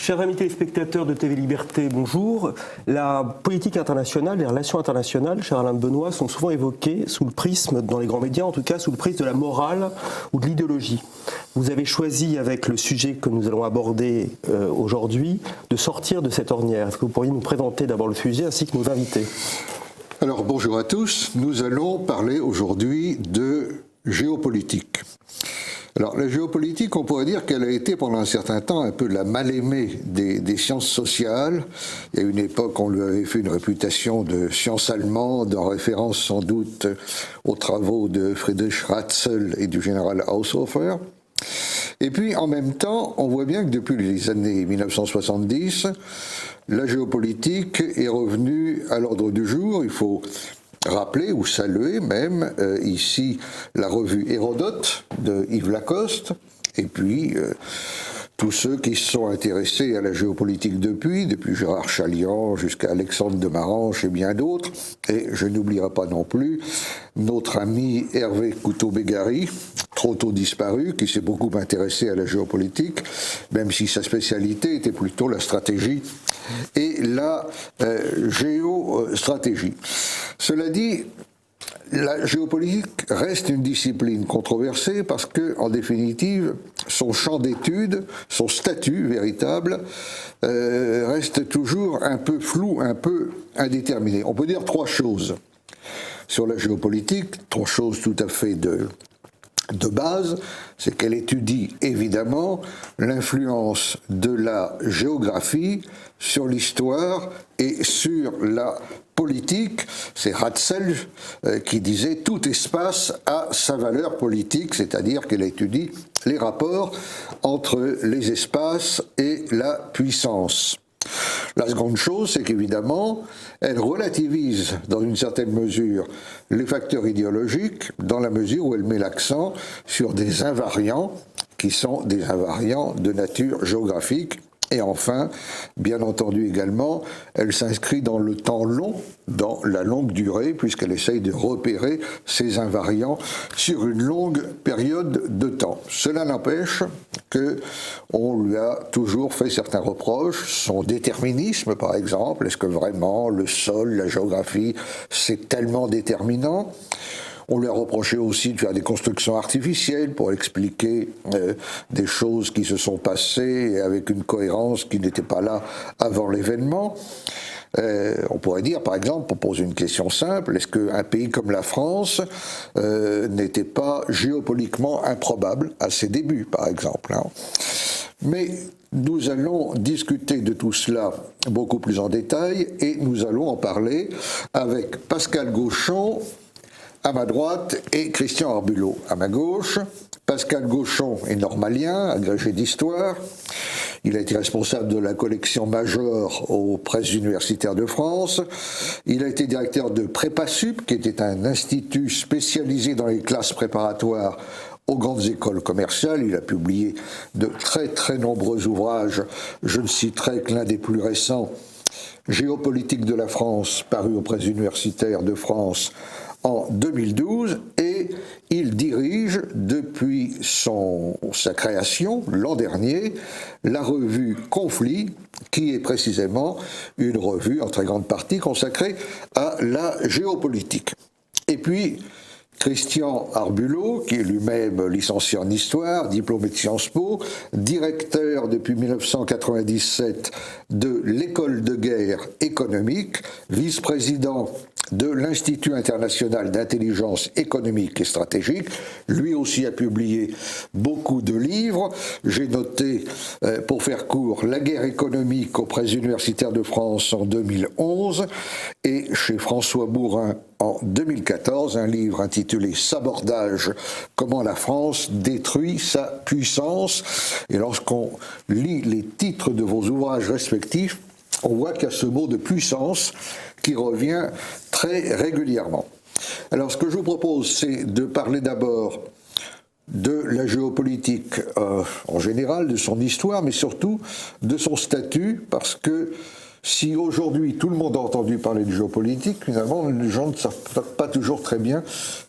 Chers amis téléspectateurs de TV Liberté, bonjour. La politique internationale, les relations internationales, cher Alain Benoît, sont souvent évoquées sous le prisme, dans les grands médias en tout cas, sous le prisme de la morale ou de l'idéologie. Vous avez choisi, avec le sujet que nous allons aborder aujourd'hui, de sortir de cette ornière. Est-ce que vous pourriez nous présenter d'abord le sujet ainsi que nos invités ? Alors bonjour à tous, nous allons parler aujourd'hui de géopolitique. Alors la géopolitique, on pourrait dire qu'elle a été pendant un certain temps un peu la mal-aimée des sciences sociales. Il y a une époque, on lui avait fait une réputation de science allemande, en référence sans doute aux travaux de Friedrich Ratzel et du général Haushofer. Et puis en même temps, on voit bien que depuis les années 1970, la géopolitique est revenue à l'ordre du jour. Il faut rappeler ou saluer même ici la revue Hérodote de Yves Lacoste, et puis tous ceux qui se sont intéressés à la géopolitique depuis Gérard Chaliand jusqu'à Alexandre de Maranche et bien d'autres. Et je n'oublierai pas non plus notre ami Hervé Couteau-Bégary, trop tôt disparu, qui s'est beaucoup intéressé à la géopolitique, même si sa spécialité était plutôt la stratégie et la géostratégie. Cela dit, la géopolitique reste une discipline controversée parce que, en définitive, son champ d'étude, son statut véritable, reste toujours un peu flou, un peu indéterminé. On peut dire trois choses sur la géopolitique, trois choses tout à fait de base, c'est qu'elle étudie évidemment l'influence de la géographie sur l'histoire et sur la politique. C'est Ratzel qui disait « tout espace a sa valeur politique », c'est-à-dire qu'elle étudie les rapports entre les espaces et la puissance. La seconde chose, c'est qu'évidemment, elle relativise dans une certaine mesure les facteurs idéologiques dans la mesure où elle met l'accent sur des invariants qui sont des invariants de nature géographique. Et enfin, bien entendu également, elle s'inscrit dans le temps long, dans la longue durée, puisqu'elle essaye de repérer ces invariants sur une longue période de temps. Cela n'empêche qu'on lui a toujours fait certains reproches, son déterminisme par exemple, est-ce que vraiment le sol, la géographie, c'est tellement déterminant ? On lui a reproché aussi de faire des constructions artificielles pour expliquer des choses qui se sont passées avec une cohérence qui n'était pas là avant l'événement. On pourrait dire, par exemple, pour poser une question simple, est-ce qu'un pays comme la France n'était pas géopolitiquement improbable à ses débuts, par exemple, hein ? Mais nous allons discuter de tout cela beaucoup plus en détail et nous allons en parler avec Pascal Gauchon, à ma droite, et Christian Arbulot à ma gauche. Pascal Gauchon est normalien, agrégé d'histoire. Il a été responsable de la collection Major aux presses universitaires de France. Il a été directeur de Prépasup, qui était un institut spécialisé dans les classes préparatoires aux grandes écoles commerciales. Il a publié de très très nombreux ouvrages. Je ne citerai que l'un des plus récents, Géopolitique de la France, paru aux presses universitaires de France en 2012, et il dirige depuis sa création l'an dernier la revue Conflit, qui est précisément une revue en très grande partie consacrée à la géopolitique. Et puis Christian Arbulot, qui est lui-même licencié en histoire, diplômé de Sciences Po, directeur depuis 1997 de l'école de guerre économique, vice-président de l'Institut international d'intelligence économique et stratégique. Lui aussi a publié beaucoup de livres. J'ai noté, pour faire court, La guerre économique aux presses universitaires de France en 2011 et chez François Bourin en 2014, un livre intitulé « Sabordage, comment la France détruit sa puissance ». Et lorsqu'on lit les titres de vos ouvrages respectifs, on voit qu'il y a ce mot de puissance qui revient très régulièrement. Alors ce que je vous propose, c'est de parler d'abord de la géopolitique en général, de son histoire, mais surtout de son statut, parce que si aujourd'hui tout le monde a entendu parler de géopolitique, finalement les gens ne savent pas toujours très bien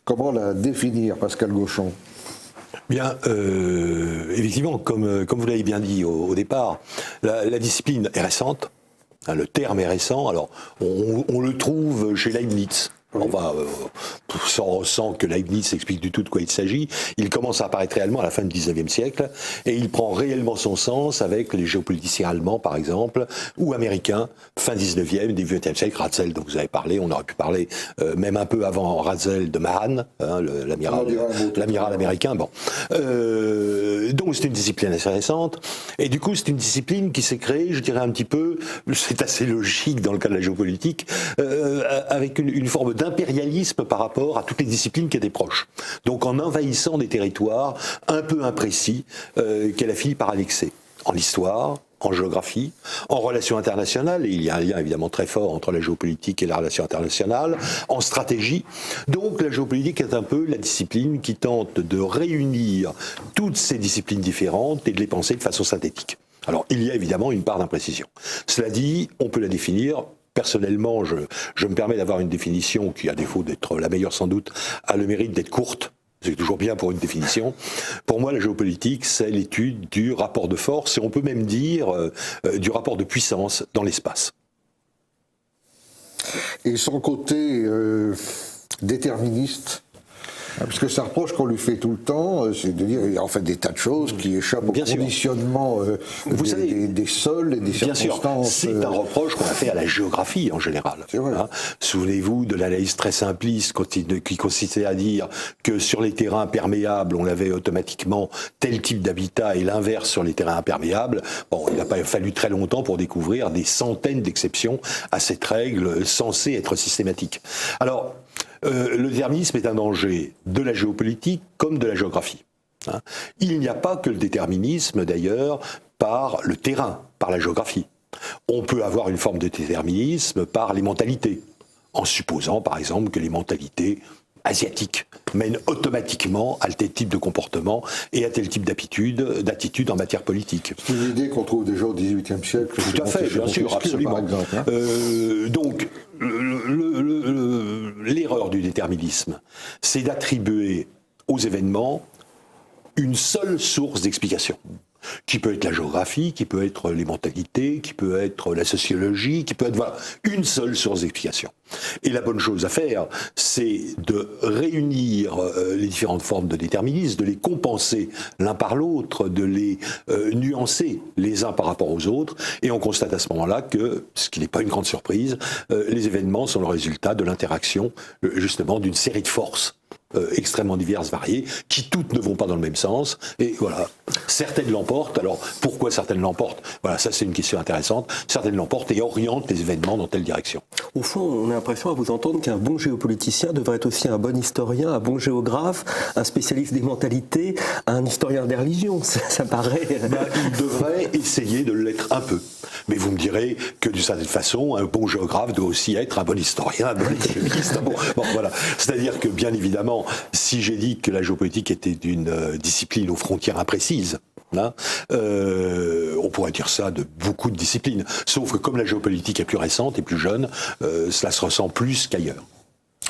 comment la définir, Pascal Gauchon. Bien, effectivement, comme vous l'avez bien dit au départ, la discipline est récente, hein, le terme est récent, alors on le trouve chez Leibniz. On va, sans que Leibniz explique du tout de quoi il s'agit, il commence à apparaître réellement à la fin du XIXe siècle, et il prend réellement son sens avec les géopoliticiens allemands, par exemple, ou américains, fin XIXe, début XXe siècle. Ratzel, dont vous avez parlé, on aurait pu parler même un peu avant Ratzel de Mahan, hein, l'amiral américain. Bon. Donc c'est une discipline assez récente, et du coup c'est une discipline qui s'est créée, je dirais un petit peu, c'est assez logique dans le cas de la géopolitique, avec une forme d'impérialisme par rapport à toutes les disciplines qui étaient proches. Donc en envahissant des territoires un peu imprécis qu'elle a fini par annexer. En histoire, en géographie, en relations internationales, et il y a un lien évidemment très fort entre la géopolitique et la relation internationale, en stratégie. Donc la géopolitique est un peu la discipline qui tente de réunir toutes ces disciplines différentes et de les penser de façon synthétique. Alors il y a évidemment une part d'imprécision. Cela dit, on peut la définir. Personnellement, je me permets d'avoir une définition qui, à défaut d'être la meilleure sans doute, a le mérite d'être courte. C'est toujours bien pour une définition. Pour moi, la géopolitique, c'est l'étude du rapport de force, et on peut même dire du rapport de puissance dans l'espace. Et son côté déterministe, parce que c'est un reproche qu'on lui fait tout le temps, c'est de dire qu'il y a en fait des tas de choses qui échappent au conditionnement des sols et des circonstances. Bien sûr, c'est un reproche qu'on a fait à la géographie en général. Hein. Souvenez-vous de l'analyse très simpliste qui consistait à dire que sur les terrains perméables, on avait automatiquement tel type d'habitat et l'inverse sur les terrains imperméables. Bon, il n'a pas fallu très longtemps pour découvrir des centaines d'exceptions à cette règle censée être systématique. Alors, le déterminisme est un danger de la géopolitique comme de la géographie. Hein. Il n'y a pas que le déterminisme, d'ailleurs, par le terrain, par la géographie. On peut avoir une forme de déterminisme par les mentalités, en supposant, par exemple, que les mentalités asiatiques mènent automatiquement à tel type de comportement et à tel type d'attitude en matière politique. C'est une idée qu'on trouve déjà au XVIIIe siècle. Tout à fait, bien sûr, absolument. Par exemple, hein. Donc, l'erreur du déterminisme, c'est d'attribuer aux événements une seule source d'explication, qui peut être la géographie, qui peut être les mentalités, qui peut être la sociologie, qui peut être une seule source d'explication. Et la bonne chose à faire, c'est de réunir les différentes formes de déterminisme, de les compenser l'un par l'autre, de les nuancer les uns par rapport aux autres, et on constate à ce moment-là que, ce qui n'est pas une grande surprise, les événements sont le résultat de l'interaction justement d'une série de forces extrêmement diverses, variées, qui toutes ne vont pas dans le même sens, et voilà, certaines l'emportent. Alors, pourquoi certaines l'emportent? Voilà, ça c'est une question intéressante. Certaines l'emportent et orientent les événements dans telle direction. Au fond, on a l'impression à vous entendre qu'un bon géopoliticien devrait être aussi un bon historien, un bon géographe, un spécialiste des mentalités, un historien des religions, ça paraît... Il devrait essayer de l'être un peu. Mais vous me direz que d'une certaine façon, un bon géographe doit aussi être un bon historien, un bon économiste. Bon, voilà. C'est-à-dire que, bien évidemment, si j'ai dit que la géopolitique était une discipline aux frontières imprécises, hein, on pourrait dire ça de beaucoup de disciplines. Sauf que comme la géopolitique est plus récente et plus jeune, cela se ressent plus qu'ailleurs.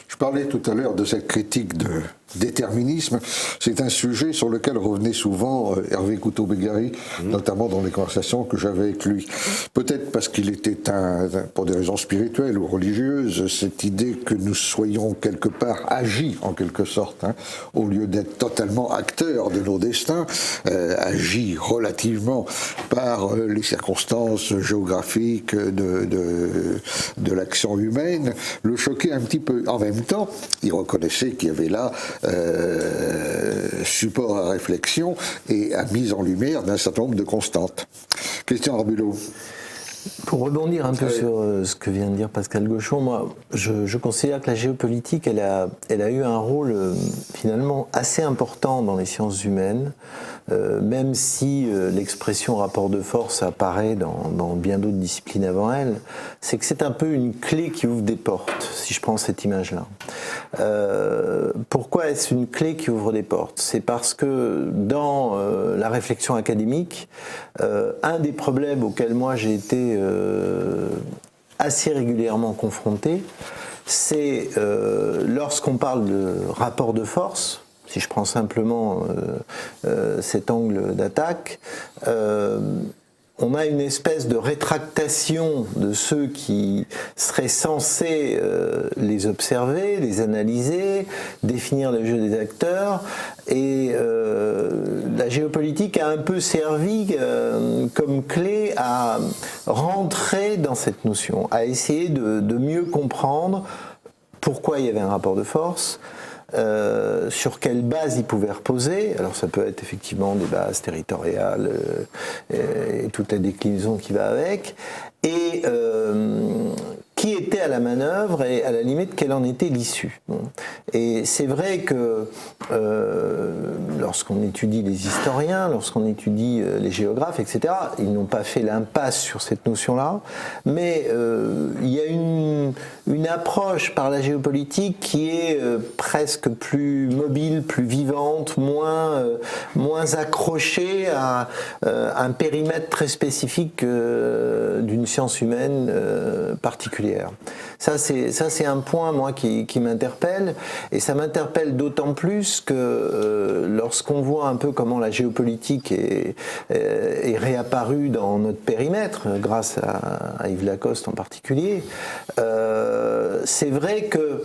Je parlais tout à l'heure de cette critique de déterminisme. C'est un sujet sur lequel revenait souvent Hervé Couto-Begary, notamment dans les conversations que j'avais avec lui. Peut-être parce qu'il était pour des raisons spirituelles ou religieuses, cette idée que nous soyons quelque part agis, en quelque sorte, hein, au lieu d'être totalement acteurs de nos destins, agis relativement par les circonstances géographiques de l'action humaine, le choquait un petit peu. En même temps, il reconnaissait qu'il y avait là support à réflexion et à mise en lumière d'un certain nombre de constantes. Christian Arbulot. Pour rebondir un peu sur ce que vient de dire Pascal Gauchon, moi, je considère que la géopolitique, elle a eu un rôle finalement assez important dans les sciences humaines, même si l'expression rapport de force apparaît dans bien d'autres disciplines avant elle, c'est que c'est un peu une clé qui ouvre des portes, si je prends cette image-là. Pourquoi est-ce une clé qui ouvre des portes? C'est parce que dans la réflexion académique, un des problèmes auxquels moi j'ai été assez régulièrement confronté, c'est lorsqu'on parle de rapport de force, si je prends simplement cet angle d'attaque, on a une espèce de rétractation de ceux qui seraient censés les observer, les analyser, définir le jeu des acteurs. Et la géopolitique a un peu servi comme clé à rentrer dans cette notion, à essayer de mieux comprendre pourquoi il y avait un rapport de force, sur quelle base il pouvait reposer. Alors ça peut être effectivement des bases territoriales et toute la déclinaison qui va avec, et qui était à la manœuvre et à la limite quelle en était l'issue. Bon. Et c'est vrai que lorsqu'on étudie les historiens, lorsqu'on étudie les géographes, etc., ils n'ont pas fait l'impasse sur cette notion-là, mais il y a une approche par la géopolitique qui est presque plus mobile, plus vivante, moins accrochée à un périmètre très spécifique d'une science humaine particulière. Ça c'est un point, moi, qui m'interpelle, et ça m'interpelle d'autant plus que lorsqu'on voit un peu comment la géopolitique est réapparue dans notre périmètre, grâce à Yves Lacoste en particulier, c'est vrai que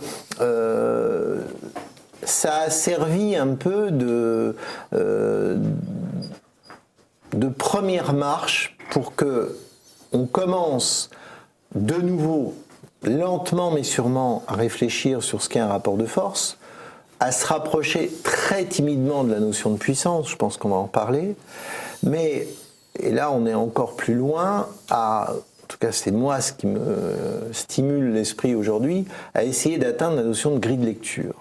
ça a servi un peu de première marche pour que on commence de nouveau, lentement mais sûrement, à réfléchir sur ce qu'est un rapport de force, à se rapprocher très timidement de la notion de puissance, je pense qu'on va en parler, mais, et là on est encore plus loin, en tout cas c'est moi ce qui me stimule l'esprit aujourd'hui, à essayer d'atteindre la notion de grille de lecture.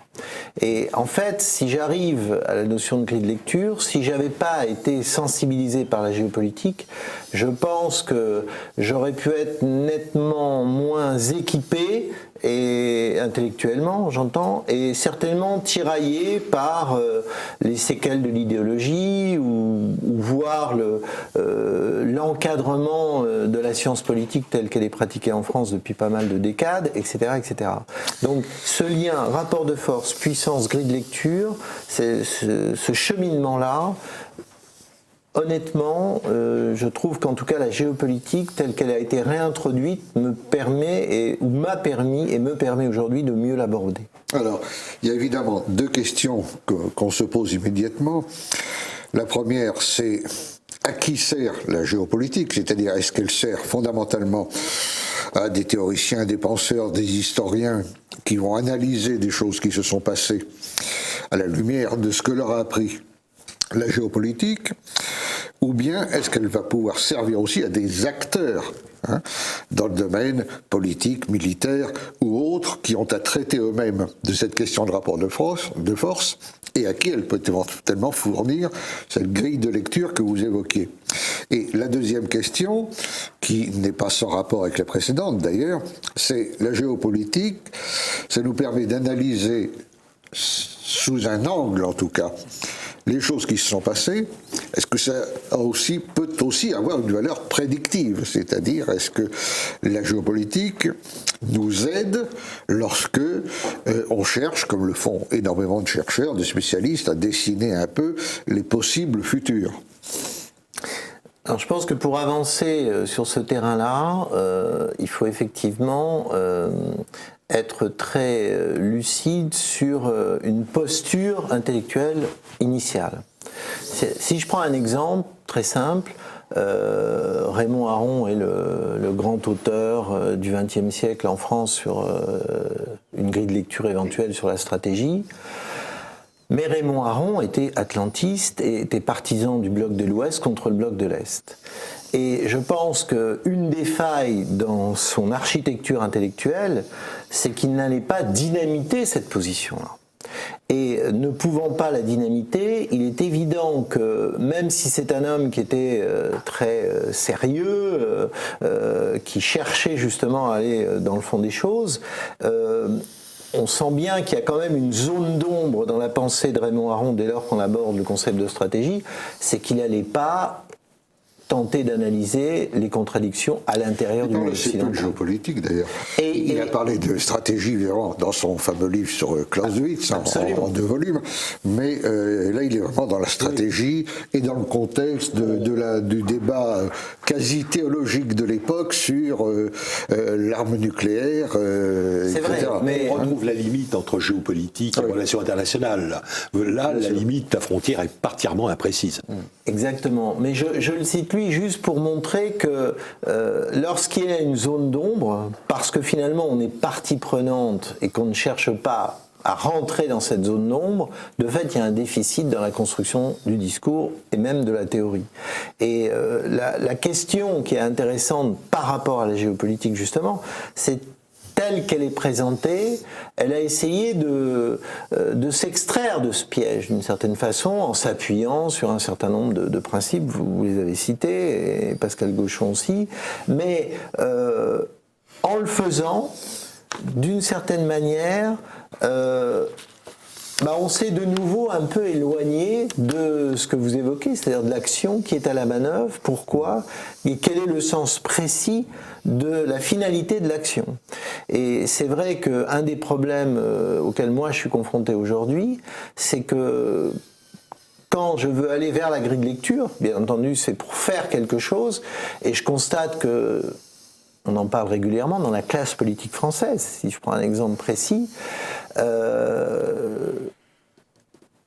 Et en fait, si j'arrive à la notion de grille de lecture, si j'avais pas été sensibilisé par la géopolitique, je pense que j'aurais pu être nettement moins équipé, et intellectuellement j'entends, et certainement tiraillé par les séquelles de l'idéologie ou voir l'encadrement de la science politique telle qu'elle est pratiquée en France depuis pas mal de décades, etc., etc. Donc ce lien, rapport de force, puissance, grille de lecture, ce cheminement-là, honnêtement, je trouve qu'en tout cas la géopolitique telle qu'elle a été réintroduite me permet, ou m'a permis et me permet aujourd'hui de mieux l'aborder. Alors, il y a évidemment deux questions qu'on se pose immédiatement. La première, c'est à qui sert la géopolitique, c'est-à-dire est-ce qu'elle sert fondamentalement à des théoriciens, des penseurs, des historiens qui vont analyser des choses qui se sont passées à la lumière de ce que leur a appris la géopolitique, ou bien est-ce qu'elle va pouvoir servir aussi à des acteurs dans le domaine politique, militaire ou autres qui ont à traiter eux-mêmes de cette question de rapport de force et à qui elle peut éventuellement fournir cette grille de lecture que vous évoquiez. Et la deuxième question, qui n'est pas sans rapport avec la précédente d'ailleurs, c'est la géopolitique, ça nous permet d'analyser sous un angle en tout cas les choses qui se sont passées. Est-ce que ça peut aussi avoir une valeur prédictive, c'est-à-dire est-ce que la géopolitique nous aide lorsque on cherche, comme le font énormément de chercheurs, de spécialistes, à dessiner un peu les possibles futurs? Alors je pense que pour avancer sur ce terrain-là, il faut effectivement être très lucide sur une posture intellectuelle initiale. Si je prends un exemple très simple, Raymond Aron est le grand auteur du XXe siècle en France sur une grille de lecture éventuelle sur la stratégie. Mais Raymond Aron était atlantiste et était partisan du bloc de l'Ouest contre le bloc de l'Est. Et je pense qu'une des failles dans son architecture intellectuelle, c'est qu'il n'allait pas dynamiter cette position-là. Et ne pouvant pas la dynamiter, il est évident que même si c'est un homme qui était très sérieux, qui cherchait justement à aller dans le fond des choses, on sent bien qu'il y a quand même une zone d'ombre dans la pensée de Raymond Aron dès lors qu'on aborde le concept de stratégie, c'est qu'il n'allait pas tenter d'analyser les contradictions à l'intérieur du monde C'est peu de occidental. géopolitique d'ailleurs. Il a parlé de stratégie dans son fameux livre sur Clausewitz, en 2 volumes, mais là il est vraiment dans la stratégie et dans le contexte du débat quasi théologique de l'époque sur l'arme nucléaire, C'est etc. vrai, mais On retrouve la limite entre géopolitique et relations internationales. Là, la limite, la frontière est particulièrement imprécise. exactement. Mais je le cite lui juste pour montrer que lorsqu'il y a une zone d'ombre, parce que finalement on est partie prenante et qu'on ne cherche pas à rentrer dans cette zone d'ombre, de fait il y a un déficit dans la construction du discours et même de la théorie. Et la question qui est intéressante par rapport à la géopolitique justement, c'est telle qu'elle est présentée, elle a essayé de s'extraire de ce piège d'une certaine façon en s'appuyant sur un certain nombre de principes, vous les avez cités, et Pascal Gauchon aussi, mais en le faisant, d'une certaine manière, on s'est de nouveau un peu éloigné de ce que vous évoquez, c'est-à-dire de l'action qui est à la manœuvre. Pourquoi ? Et quel est le sens précis de la finalité de l'action ? Et c'est vrai qu'un des problèmes auxquels moi je suis confronté aujourd'hui, c'est que quand je veux aller vers la grille de lecture, bien entendu c'est pour faire quelque chose, et je constate que on en parle régulièrement dans la classe politique française, si je prends un exemple précis,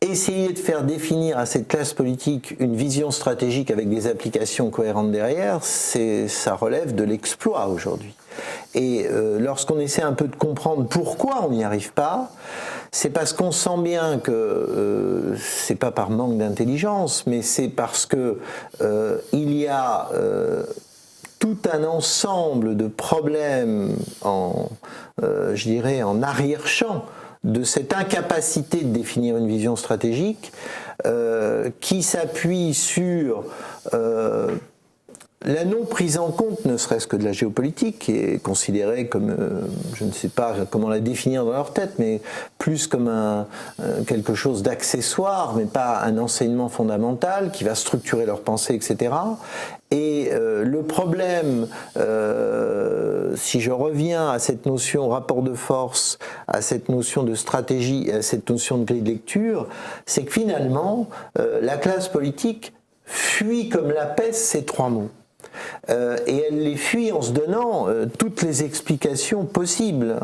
essayer de faire définir à cette classe politique une vision stratégique avec des applications cohérentes derrière, ça relève de l'exploit aujourd'hui. Et lorsqu'on essaie un peu de comprendre pourquoi on n'y arrive pas, c'est parce qu'on sent bien que c'est pas par manque d'intelligence, mais c'est parce que il y a tout un ensemble de problèmes je dirais, en arrière-champ de cette incapacité de définir une vision stratégique qui s'appuie sur la non prise en compte, ne serait-ce que de la géopolitique, qui est considérée comme, je ne sais pas comment la définir dans leur tête, mais plus comme quelque chose d'accessoire, mais pas un enseignement fondamental qui va structurer leur pensée, etc. Et le problème, si je reviens à cette notion rapport de force, à cette notion de stratégie, à cette notion de grille de lecture, c'est que finalement, la classe politique fuit comme la peste ces 3 mots. Et elle les fuit en se donnant toutes les explications possibles.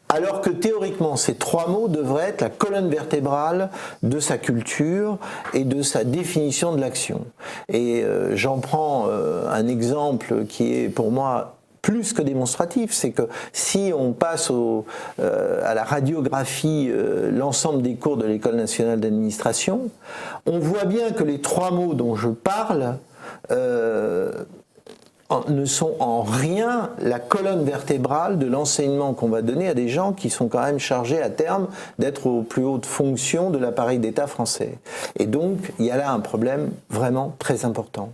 Alors que théoriquement, ces 3 mots devraient être la colonne vertébrale de sa culture et de sa définition de l'action. Et j'en prends un exemple qui est pour moi plus que démonstratif, c'est que si on passe à la radiographie l'ensemble des cours de l'École nationale d'administration, on voit bien que les 3 mots dont je parle ne sont en rien la colonne vertébrale de l'enseignement qu'on va donner à des gens qui sont quand même chargés à terme d'être aux plus hautes fonctions de l'appareil d'État français. Et donc, il y a là un problème vraiment très important.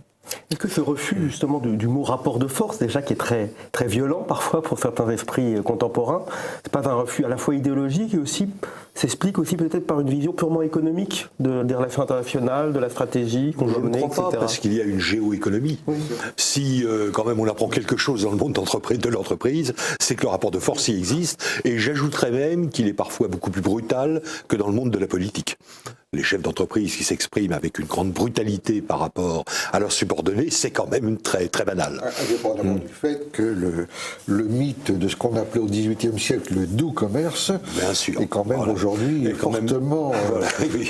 Est-ce que ce refus justement du mot rapport de force, déjà qui est très, très violent parfois pour certains esprits contemporains, c'est pas un refus à la fois idéologique et aussi s'explique aussi peut-être par une vision purement économique des relations internationales, de la stratégie qu'on doit mener, etc. Parce qu'il y a une géoéconomie. Oui. Si quand même on apprend quelque chose dans le monde de l'entreprise, c'est que le rapport de force y existe, et j'ajouterais même qu'il est parfois beaucoup plus brutal que dans le monde de la politique. Les chefs d'entreprise qui s'expriment avec une grande brutalité par rapport à leurs subordonnés, c'est quand même très, très banal. Indépendamment du fait que le mythe de ce qu'on appelait au XVIIIe siècle le doux commerce est quand même aujourd'hui fortement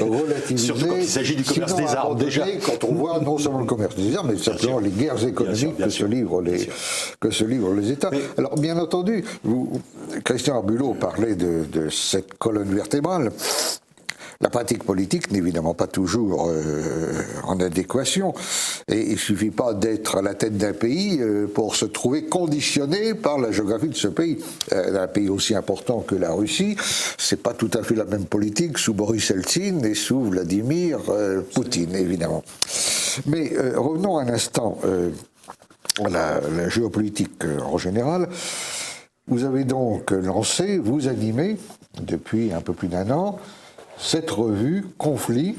relativisé. Surtout quand il s'agit du commerce des armes, déjà. Quand on voit non seulement le commerce des armes, mais simplement les guerres économiques que se livrent les États. Mais, alors, bien entendu, Christian Arbulot parlait de cette colonne vertébrale. La pratique politique n'est évidemment pas toujours en adéquation, et il ne suffit pas d'être à la tête d'un pays pour se trouver conditionné par la géographie de ce pays. Un pays aussi important que la Russie, c'est pas tout à fait la même politique sous Boris Eltsine et sous Vladimir Poutine, évidemment. Mais revenons un instant à la géopolitique en général. Vous avez donc lancé, vous animez, depuis un peu plus d'1 an, cette revue Conflit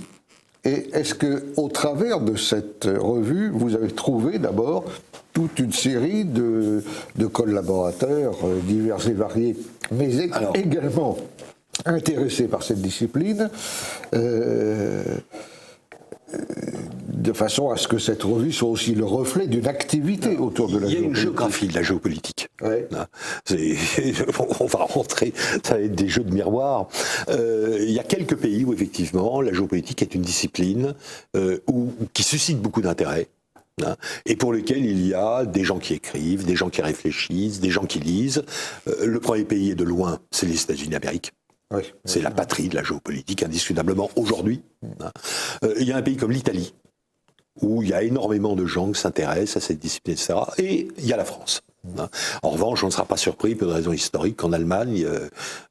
Et est-ce que, au travers de cette revue, vous avez trouvé d'abord toute une série de collaborateurs divers et variés, mais également intéressés par cette discipline, de façon à ce que cette revue soit aussi le reflet d'une activité autour de la géopolitique. Il y a une géographie de la géopolitique. Ouais. On va rentrer, ça va être des jeux de miroir. Il y a quelques pays où effectivement la géopolitique est une discipline qui suscite beaucoup d'intérêt. Et pour lesquels il y a des gens qui écrivent, des gens qui réfléchissent, des gens qui lisent. Le premier pays est de loin, c'est les États-Unis d'Amérique. Oui. C'est la patrie de la géopolitique, indiscutablement, aujourd'hui. Il y a un pays comme l'Italie, où il y a énormément de gens qui s'intéressent à cette discipline, etc. Et il y a la France. En revanche, on ne sera pas surpris, pour des raisons historiques, qu'en Allemagne,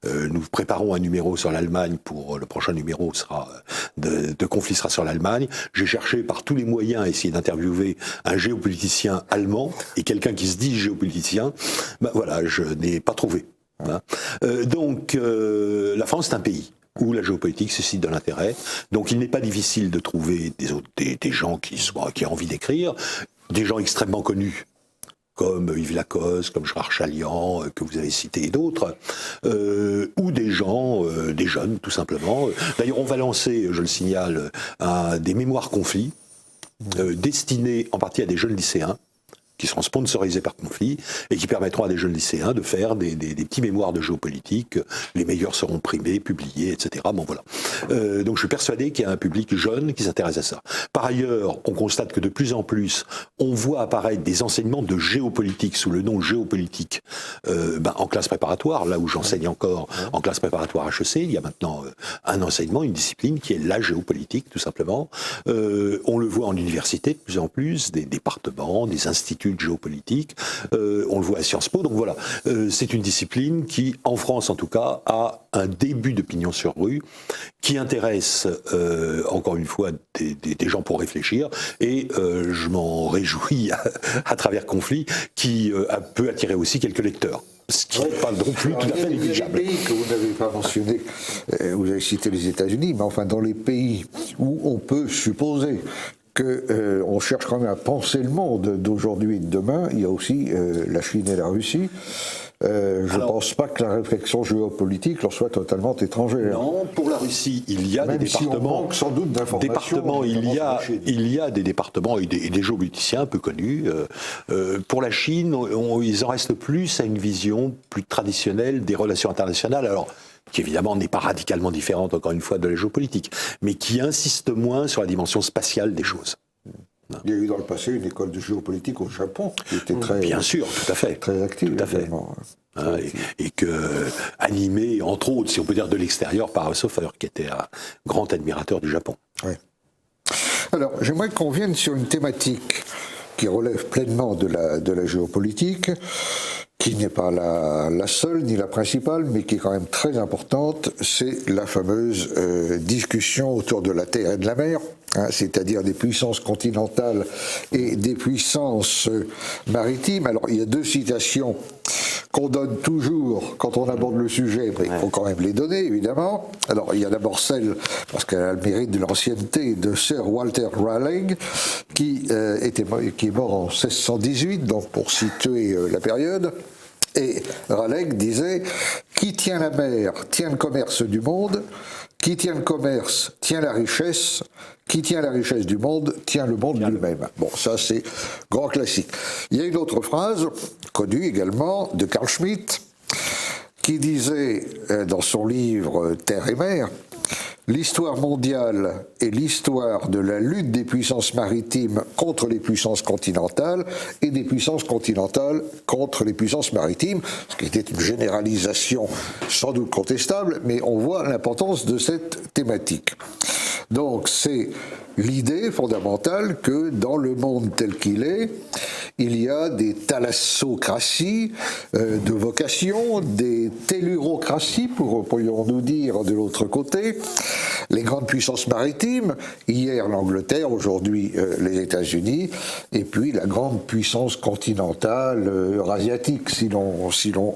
nous préparons un numéro sur l'Allemagne, pour le prochain numéro sera de conflit sera sur l'Allemagne. J'ai cherché par tous les moyens à essayer d'interviewer un géopoliticien allemand, et quelqu'un qui se dit géopoliticien, voilà, je n'ai pas trouvé. Donc, la France, c'est un pays où la géopolitique suscite de l'intérêt. Donc, il n'est pas difficile de trouver des gens qui aient envie d'écrire, des gens extrêmement connus, comme Yves Lacoste, comme Gérard Chaliand, que vous avez cité, et d'autres, ou des gens, des jeunes, tout simplement. D'ailleurs, on va lancer, je le signale, des mémoires conflits, destinés en partie à des jeunes lycéens, qui seront sponsorisés par Conflit, et qui permettront à des jeunes lycéens de faire des petits mémoires de géopolitique. Les meilleurs seront primés, publiés, etc. Bon, voilà. Donc je suis persuadé qu'il y a un public jeune qui s'intéresse à ça. Par ailleurs, on constate que de plus en plus, on voit apparaître des enseignements de géopolitique sous le nom géopolitique en classe préparatoire, là où j'enseigne encore en classe préparatoire HEC. Il y a maintenant un enseignement, une discipline qui est la géopolitique, tout simplement. On le voit en université de plus en plus, des départements, des instituts de géopolitique, on le voit à Sciences Po, donc voilà, c'est une discipline qui, en France en tout cas, a un début de pignon sur rue, qui intéresse, encore une fois, des gens pour réfléchir, et je m'en réjouis à travers Conflit, qui peut attirer aussi quelques lecteurs. Ce qui n'est pas non plus tout à fait négligeable. Il y a des pays que vous n'avez pas mentionné, vous avez cité les États-Unis, mais enfin dans les pays où on peut supposer qu'on cherche quand même à penser le monde d'aujourd'hui et de demain, il y a aussi la Chine et la Russie. Je ne pense pas que la réflexion géopolitique leur soit totalement étrangère. Non, pour la Russie, il y a même des départements. Si on manque sans doute d'informations. Il y a des départements et des géopoliticiens un peu connus. Pour la Chine, ils en restent plus à une vision plus traditionnelle des relations internationales. Alors, qui évidemment n'est pas radicalement différente, encore une fois, de la géopolitique, mais qui insiste moins sur la dimension spatiale des choses. Il y a eu dans le passé une école de géopolitique au Japon qui était très, bien sûr, tout à fait, très active. Tout à fait. Et que animé, entre autres, si on peut dire de l'extérieur, par Hofer, qui était un grand admirateur du Japon. Oui. Alors, j'aimerais qu'on vienne sur une thématique qui relève pleinement de la géopolitique, qui n'est pas la seule ni la principale, mais qui est quand même très importante, c'est la fameuse discussion autour de la terre et de la mer, c'est-à-dire des puissances continentales et des puissances maritimes. Alors, il y a deux citations qu'on donne toujours quand on aborde le sujet, mais il faut quand même les donner, évidemment. Alors, il y a d'abord celle, parce qu'elle a le mérite de l'ancienneté, de Sir Walter Raleigh, qui est mort en 1618, donc pour situer la période. Et Raleigh disait « Qui tient la mer, tient le commerce du monde. Qui tient le commerce, tient la richesse. Qui tient la richesse du monde, tient le monde lui-même. » Bon, ça c'est grand classique. Il y a une autre phrase, connue également, de Carl Schmitt, qui disait dans son livre « Terre et mer », l'histoire mondiale est l'histoire de la lutte des puissances maritimes contre les puissances continentales et des puissances continentales contre les puissances maritimes, ce qui était une généralisation sans doute contestable, mais on voit l'importance de cette thématique. Donc c'est l'idée fondamentale que dans le monde tel qu'il est, il y a des thalassocraties de vocation, des tellurocraties, pourrions-nous dire de l'autre côté, les grandes puissances maritimes, hier l'Angleterre, aujourd'hui les États-Unis, et puis la grande puissance continentale eurasiatique, si l'on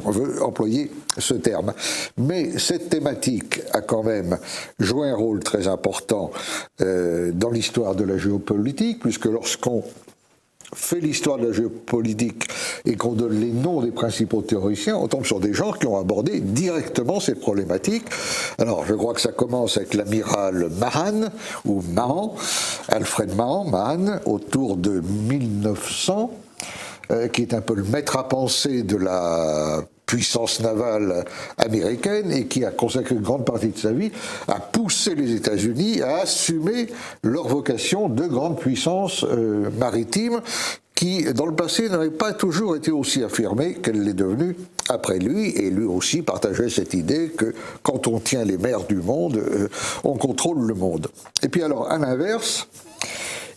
veut employer ce terme. Mais cette thématique a quand même joué un rôle très important dans l'histoire de la géopolitique, puisque lorsqu'on fait l'histoire de la géopolitique et qu'on donne les noms des principaux théoriciens, on tombe sur des gens qui ont abordé directement ces problématiques. Alors, je crois que ça commence avec l'amiral Mahan, ou Mahan, Alfred Mahan, autour de 1900, qui est un peu le maître à penser de la puissance navale américaine et qui a consacré une grande partie de sa vie à pousser les États-Unis à assumer leur vocation de grande puissance maritime qui, dans le passé, n'avait pas toujours été aussi affirmée qu'elle l'est devenue après lui, et lui aussi partageait cette idée que quand on tient les mers du monde, on contrôle le monde. Et puis alors, à l'inverse,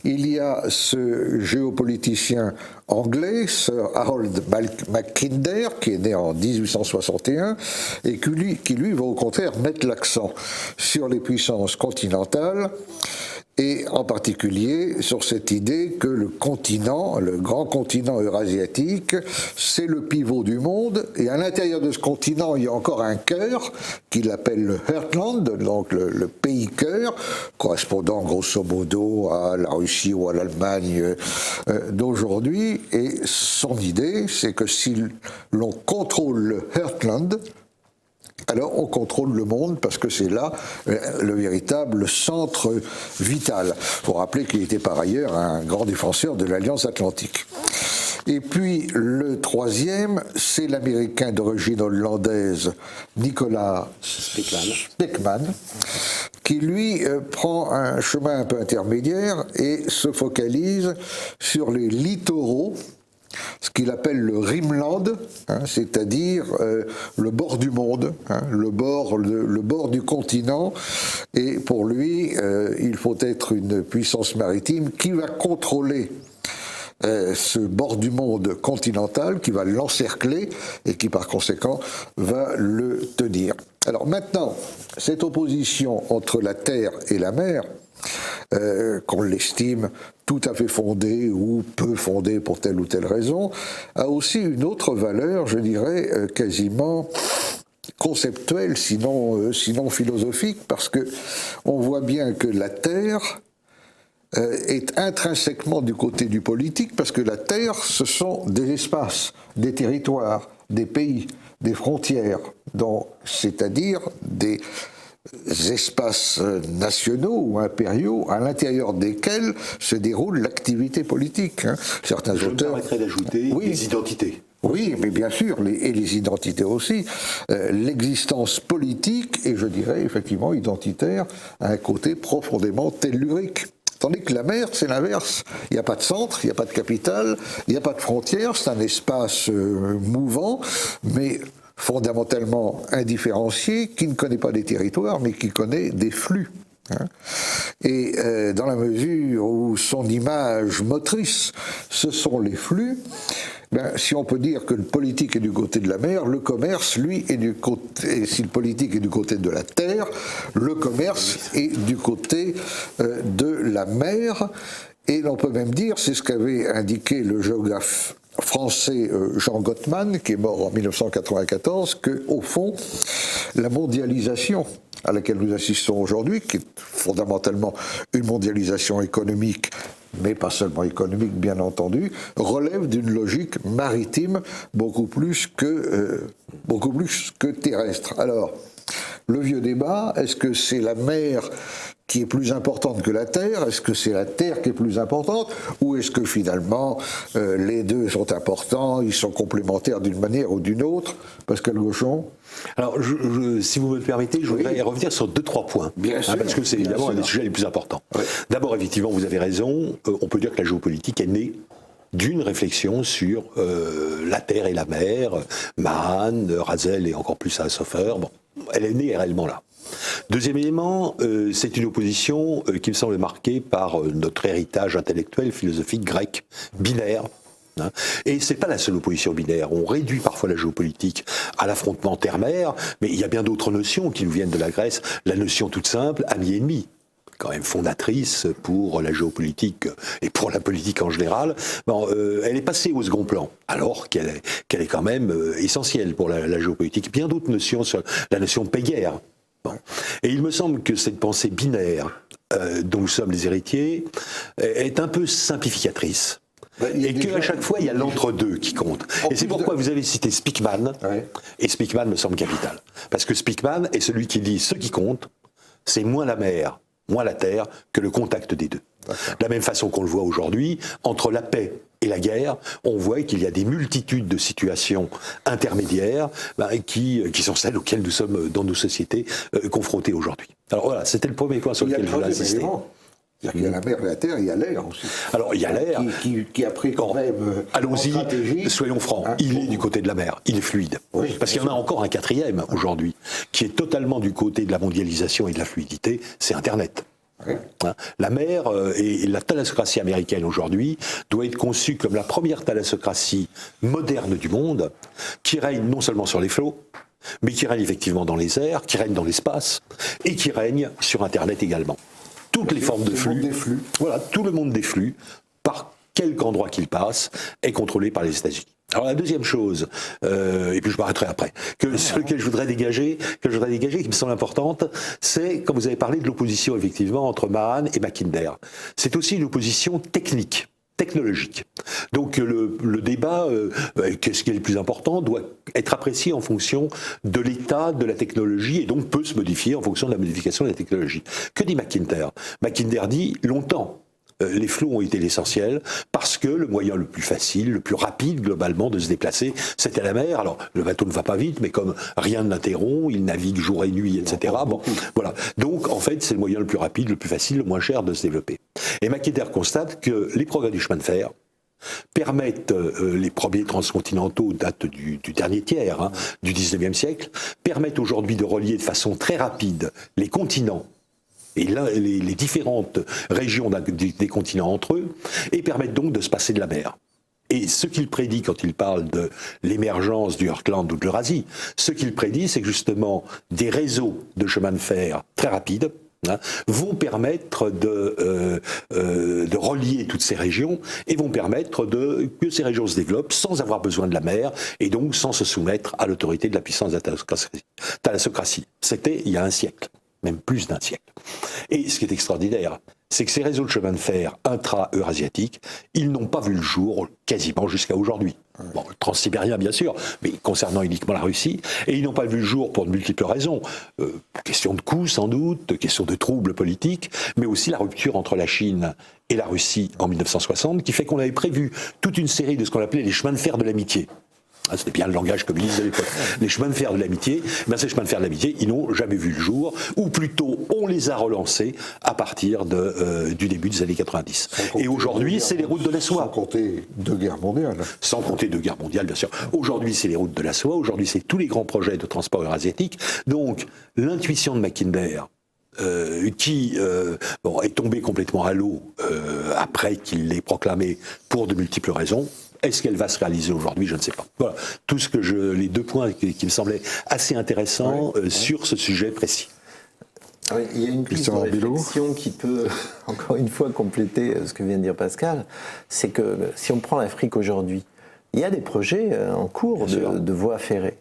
il y a ce géopoliticien anglais, Sir Harold Mackinder, qui est né en 1861, et qui lui va au contraire mettre l'accent sur les puissances continentales, et en particulier sur cette idée que le continent, le grand continent eurasiatique, c'est le pivot du monde, et à l'intérieur de ce continent, il y a encore un cœur, qu'il appelle le Heartland, donc le pays cœur, correspondant grosso modo à la Russie ou à l'Allemagne d'aujourd'hui, et son idée, c'est que si l'on contrôle le Heartland, alors on contrôle le monde parce que c'est là le véritable centre vital. Il faut rappeler qu'il était par ailleurs un grand défenseur de l'Alliance Atlantique. Et puis le troisième, c'est l'Américain d'origine hollandaise Nicolas Speckmann, qui lui prend un chemin un peu intermédiaire et se focalise sur les littoraux, ce qu'il appelle le Rimland, c'est-à-dire le bord du monde, le bord du continent. Et pour lui, il faut être une puissance maritime qui va contrôler ce bord du monde continental, qui va l'encercler et qui par conséquent va le tenir. Alors maintenant, cette opposition entre la terre et la mer, qu'on l'estime tout à fait fondée ou peu fondée pour telle ou telle raison, a aussi une autre valeur, je dirais, quasiment conceptuelle, sinon philosophique, parce que on voit bien que la terre est intrinsèquement du côté du politique, parce que la terre, ce sont des espaces, des territoires, des pays, des frontières, c'est-à-dire des espaces nationaux ou impériaux à l'intérieur desquels se déroule l'activité politique. Certains auteurs... Je me permettrais d'ajouter les identités. Oui, mais bien sûr, et les identités aussi. L'existence politique, et je dirais effectivement identitaire, a un côté profondément tellurique. Tandis que la mer, c'est l'inverse. Il n'y a pas de centre, il n'y a pas de capitale, il n'y a pas de frontière, c'est un espace mouvant, mais fondamentalement indifférencié, qui ne connaît pas des territoires, mais qui connaît des flux. Et dans la mesure où son image motrice, ce sont les flux, si on peut dire que le politique est du côté de la mer, le commerce, lui, est du côté, et si le politique est du côté de la terre, le commerce est du côté de la mer. Et l'on peut même dire, c'est ce qu'avait indiqué le géographe français Jean Gottman, qui est mort en 1994, que au fond, la mondialisation à laquelle nous assistons aujourd'hui, qui est fondamentalement une mondialisation économique, mais pas seulement économique, bien entendu, relève d'une logique maritime beaucoup plus que terrestre. Alors, le vieux débat, est-ce que c'est la mer qui est plus importante que la Terre? Est-ce que c'est la Terre qui est plus importante? Ou est-ce que finalement les deux sont importants, ils sont complémentaires d'une manière ou d'une autre? Pascal Gauchon? Alors, si vous me le permettez, je voudrais revenir sur 2-3 points. Bien sûr, parce que c'est évidemment un des sujets les plus importants. Oui. D'abord, effectivement, vous avez raison, on peut dire que la géopolitique est née d'une réflexion sur la terre et la mer, Mahan, Razel et encore plus à Soffer. Bon, elle est née réellement là. Deuxième élément, c'est une opposition qui me semble marquée par notre héritage intellectuel, philosophique grec, binaire. Et c'est pas la seule opposition binaire. On réduit parfois la géopolitique à l'affrontement terre-mer, mais il y a bien d'autres notions qui nous viennent de la Grèce. La notion toute simple, ami-ennemi. quand même fondatrice pour la géopolitique et pour la politique en général, bon, elle est passée au second plan, alors qu'elle est quand même essentielle pour la géopolitique. Bien d'autres notions, sur la notion de paix-guerre. Bon. Et il me semble que cette pensée binaire dont nous sommes les héritiers est un peu simplificatrice. Et qu'à chaque fois, il y a l'entre-deux qui compte. Et c'est pourquoi vous avez cité Speakman, et Speakman me semble capital. Parce que Speakman est celui qui dit ce qui compte, c'est moins la mer, moins la terre, que le contact des deux. De la même façon qu'on le voit aujourd'hui, entre la paix et la guerre, on voit qu'il y a des multitudes de situations intermédiaires qui sont celles auxquelles nous sommes, dans nos sociétés, confrontés aujourd'hui. Alors voilà, c'était le premier point sur lequel je voulais insister. C'est-à-dire qu'il y a la mer et la terre, il y a l'air aussi. Alors, il y a l'air. Qui a pris quand même. Allons-y, soyons francs. Il est du côté de la mer, il est fluide. Oui, parce qu'il y en a encore un quatrième aujourd'hui, qui est totalement du côté de la mondialisation et de la fluidité, c'est Internet. Oui. La mer et la thalassocratie américaine aujourd'hui doit être conçue comme la première thalassocratie moderne du monde, qui règne non seulement sur les flots, mais qui règne effectivement dans les airs, qui règne dans l'espace, et qui règne sur Internet également. Toutes les formes de flux, voilà, tout le monde des flux, par quelque endroit qu'il passe, est contrôlé par les États-Unis. Alors la deuxième chose, et puis je m'arrêterai après, sur lequel je voudrais dégager, qui me semble importante, c'est quand vous avez parlé de l'opposition effectivement entre Mahan et Mackinder. C'est aussi une opposition technique. Technologique. Donc le débat, qu'est-ce qui est le plus important, doit être apprécié en fonction de l'état de la technologie et donc peut se modifier en fonction de la modification de la technologie. Que dit Mackinder ? Mackinder dit longtemps. Les flots ont été l'essentiel parce que le moyen le plus facile, le plus rapide globalement de se déplacer, c'était la mer. Alors le bateau ne va pas vite, mais comme rien ne l'interrompt, il navigue jour et nuit, etc. Bon, voilà. Donc en fait, c'est le moyen le plus rapide, le plus facile, le moins cher de se développer. Et Mackinder constate que les progrès du chemin de fer permettent, les premiers transcontinentaux datent du dernier tiers, du 19e siècle, permettent aujourd'hui de relier de façon très rapide les continents et là, les différentes régions des continents entre eux, et permettent donc de se passer de la mer. Et ce qu'il prédit quand il parle de l'émergence du Heartland ou de l'Eurasie, ce qu'il prédit, c'est que justement des réseaux de chemin de fer très rapides vont permettre de relier toutes ces régions et vont permettre que ces régions se développent sans avoir besoin de la mer et donc sans se soumettre à l'autorité de la puissance de la thalassocratie. C'était il y a un siècle. Même plus d'un siècle. Et ce qui est extraordinaire, c'est que ces réseaux de chemin de fer intra-eurasiatiques, ils n'ont pas vu le jour quasiment jusqu'à aujourd'hui. Bon, le transsibérien bien sûr, mais concernant uniquement la Russie, et ils n'ont pas vu le jour pour de multiples raisons. Question de coût sans doute, question de troubles politiques, mais aussi la rupture entre la Chine et la Russie en 1960, qui fait qu'on avait prévu toute une série de ce qu'on appelait les chemins de fer de l'amitié. C'était bien le langage communiste de l'époque. Les chemins de fer de l'amitié, ces chemins de fer de l'amitié, ils n'ont jamais vu le jour, ou plutôt on les a relancés à partir du début des années 90. Et aujourd'hui, c'est les routes de la soie. Sans compter deux guerres mondiales. Sans compter deux guerres mondiales, bien sûr. Aujourd'hui, c'est les routes de la soie, aujourd'hui, c'est tous les grands projets de transport eurasiatique. Donc, l'intuition de Mackinder, qui est tombée complètement à l'eau après qu'il l'ait proclamé pour de multiples raisons. Est-ce qu'elle va se réaliser aujourd'hui ? Je ne sais pas. Voilà, tout ce que les deux points qui me semblaient assez intéressants sur ce sujet précis. Oui, il y a une piste de réflexion qui peut, encore une fois, compléter ce que vient de dire Pascal. C'est que si on prend l'Afrique aujourd'hui, il y a des projets en cours de voies ferrées.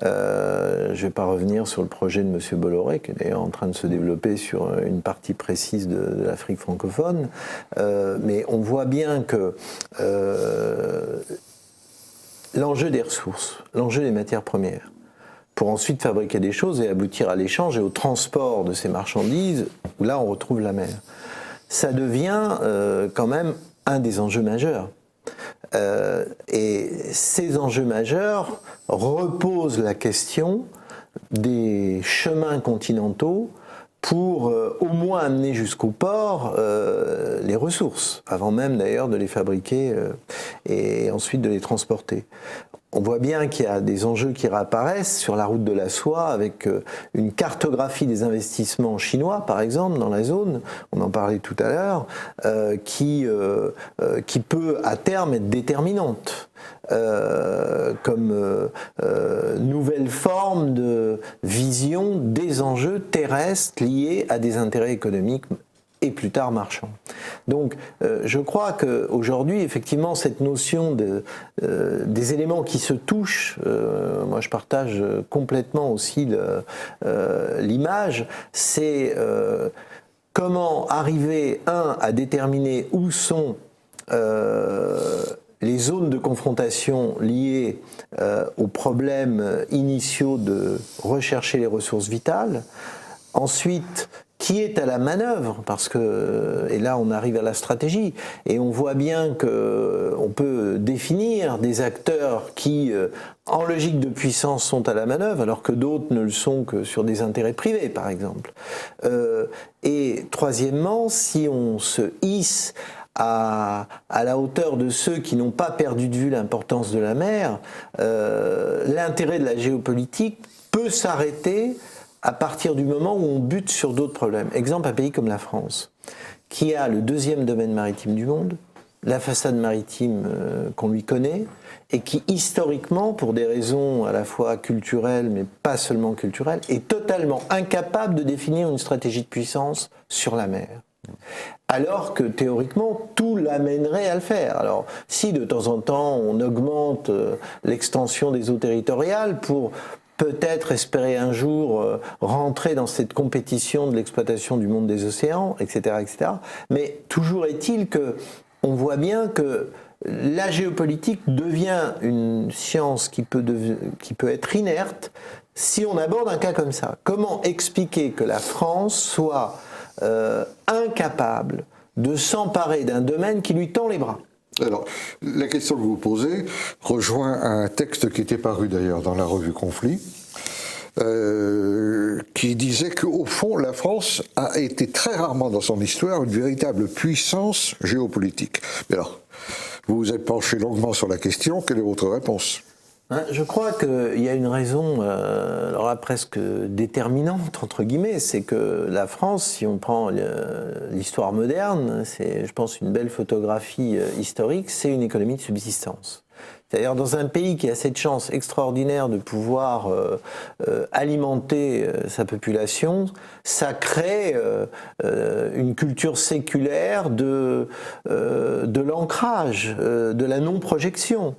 Je ne vais pas revenir sur le projet de M. Bolloré, qui est d'ailleurs en train de se développer sur une partie précise de l'Afrique francophone, mais on voit bien que l'enjeu des ressources, l'enjeu des matières premières, pour ensuite fabriquer des choses et aboutir à l'échange et au transport de ces marchandises, où là on retrouve la mer, ça devient quand même un des enjeux majeurs. Et ces enjeux majeurs reposent la question des chemins continentaux pour au moins amener jusqu'au port les ressources, avant même d'ailleurs de les fabriquer et ensuite de les transporter. On voit bien qu'il y a des enjeux qui réapparaissent sur la route de la soie avec une cartographie des investissements chinois, par exemple, dans la zone, on en parlait tout à l'heure, qui peut à terme être déterminante comme nouvelle forme de vision des enjeux terrestres liés à des intérêts économiques et plus tard marchand. Donc je crois qu'aujourd'hui, effectivement, cette notion des éléments qui se touchent, moi je partage complètement aussi l'image, c'est comment arriver, à déterminer où sont les zones de confrontation liées aux problèmes initiaux de rechercher les ressources vitales. Ensuite, qui est à la manœuvre, parce que, et là on arrive à la stratégie, et on voit bien qu'on peut définir des acteurs qui, en logique de puissance, sont à la manœuvre, alors que d'autres ne le sont que sur des intérêts privés, par exemple. Et troisièmement, si on se hisse à la hauteur de ceux qui n'ont pas perdu de vue l'importance de la mer, l'intérêt de la géopolitique peut s'arrêter à partir du moment où on bute sur d'autres problèmes. Exemple, un pays comme la France, qui a le deuxième domaine maritime du monde, la façade maritime qu'on lui connaît, et qui historiquement, pour des raisons à la fois culturelles, mais pas seulement culturelles, est totalement incapable de définir une stratégie de puissance sur la mer. Alors que théoriquement, tout l'amènerait à le faire. Alors, si de temps en temps on augmente l'extension des eaux territoriales pour peut-être espérer un jour rentrer dans cette compétition de l'exploitation du monde des océans, etc., etc. Mais toujours est-il que on voit bien que la géopolitique devient une science qui peut être inerte si on aborde un cas comme ça. Comment expliquer que la France soit incapable de s'emparer d'un domaine qui lui tend les bras? Alors, la question que vous posez rejoint un texte qui était paru d'ailleurs dans la revue Conflit, qui disait qu'au fond, la France a été très rarement dans son histoire une véritable puissance géopolitique. Mais alors, vous vous êtes penché longuement sur la question, quelle est votre réponse ? Je crois qu'il y a une raison, alors là presque déterminante entre guillemets, c'est que la France, si on prend l'histoire moderne, c'est, je pense, une belle photographie historique, c'est une économie de subsistance. C'est-à-dire dans un pays qui a cette chance extraordinaire de pouvoir alimenter sa population, ça crée une culture séculaire de l'ancrage, de la non-projection,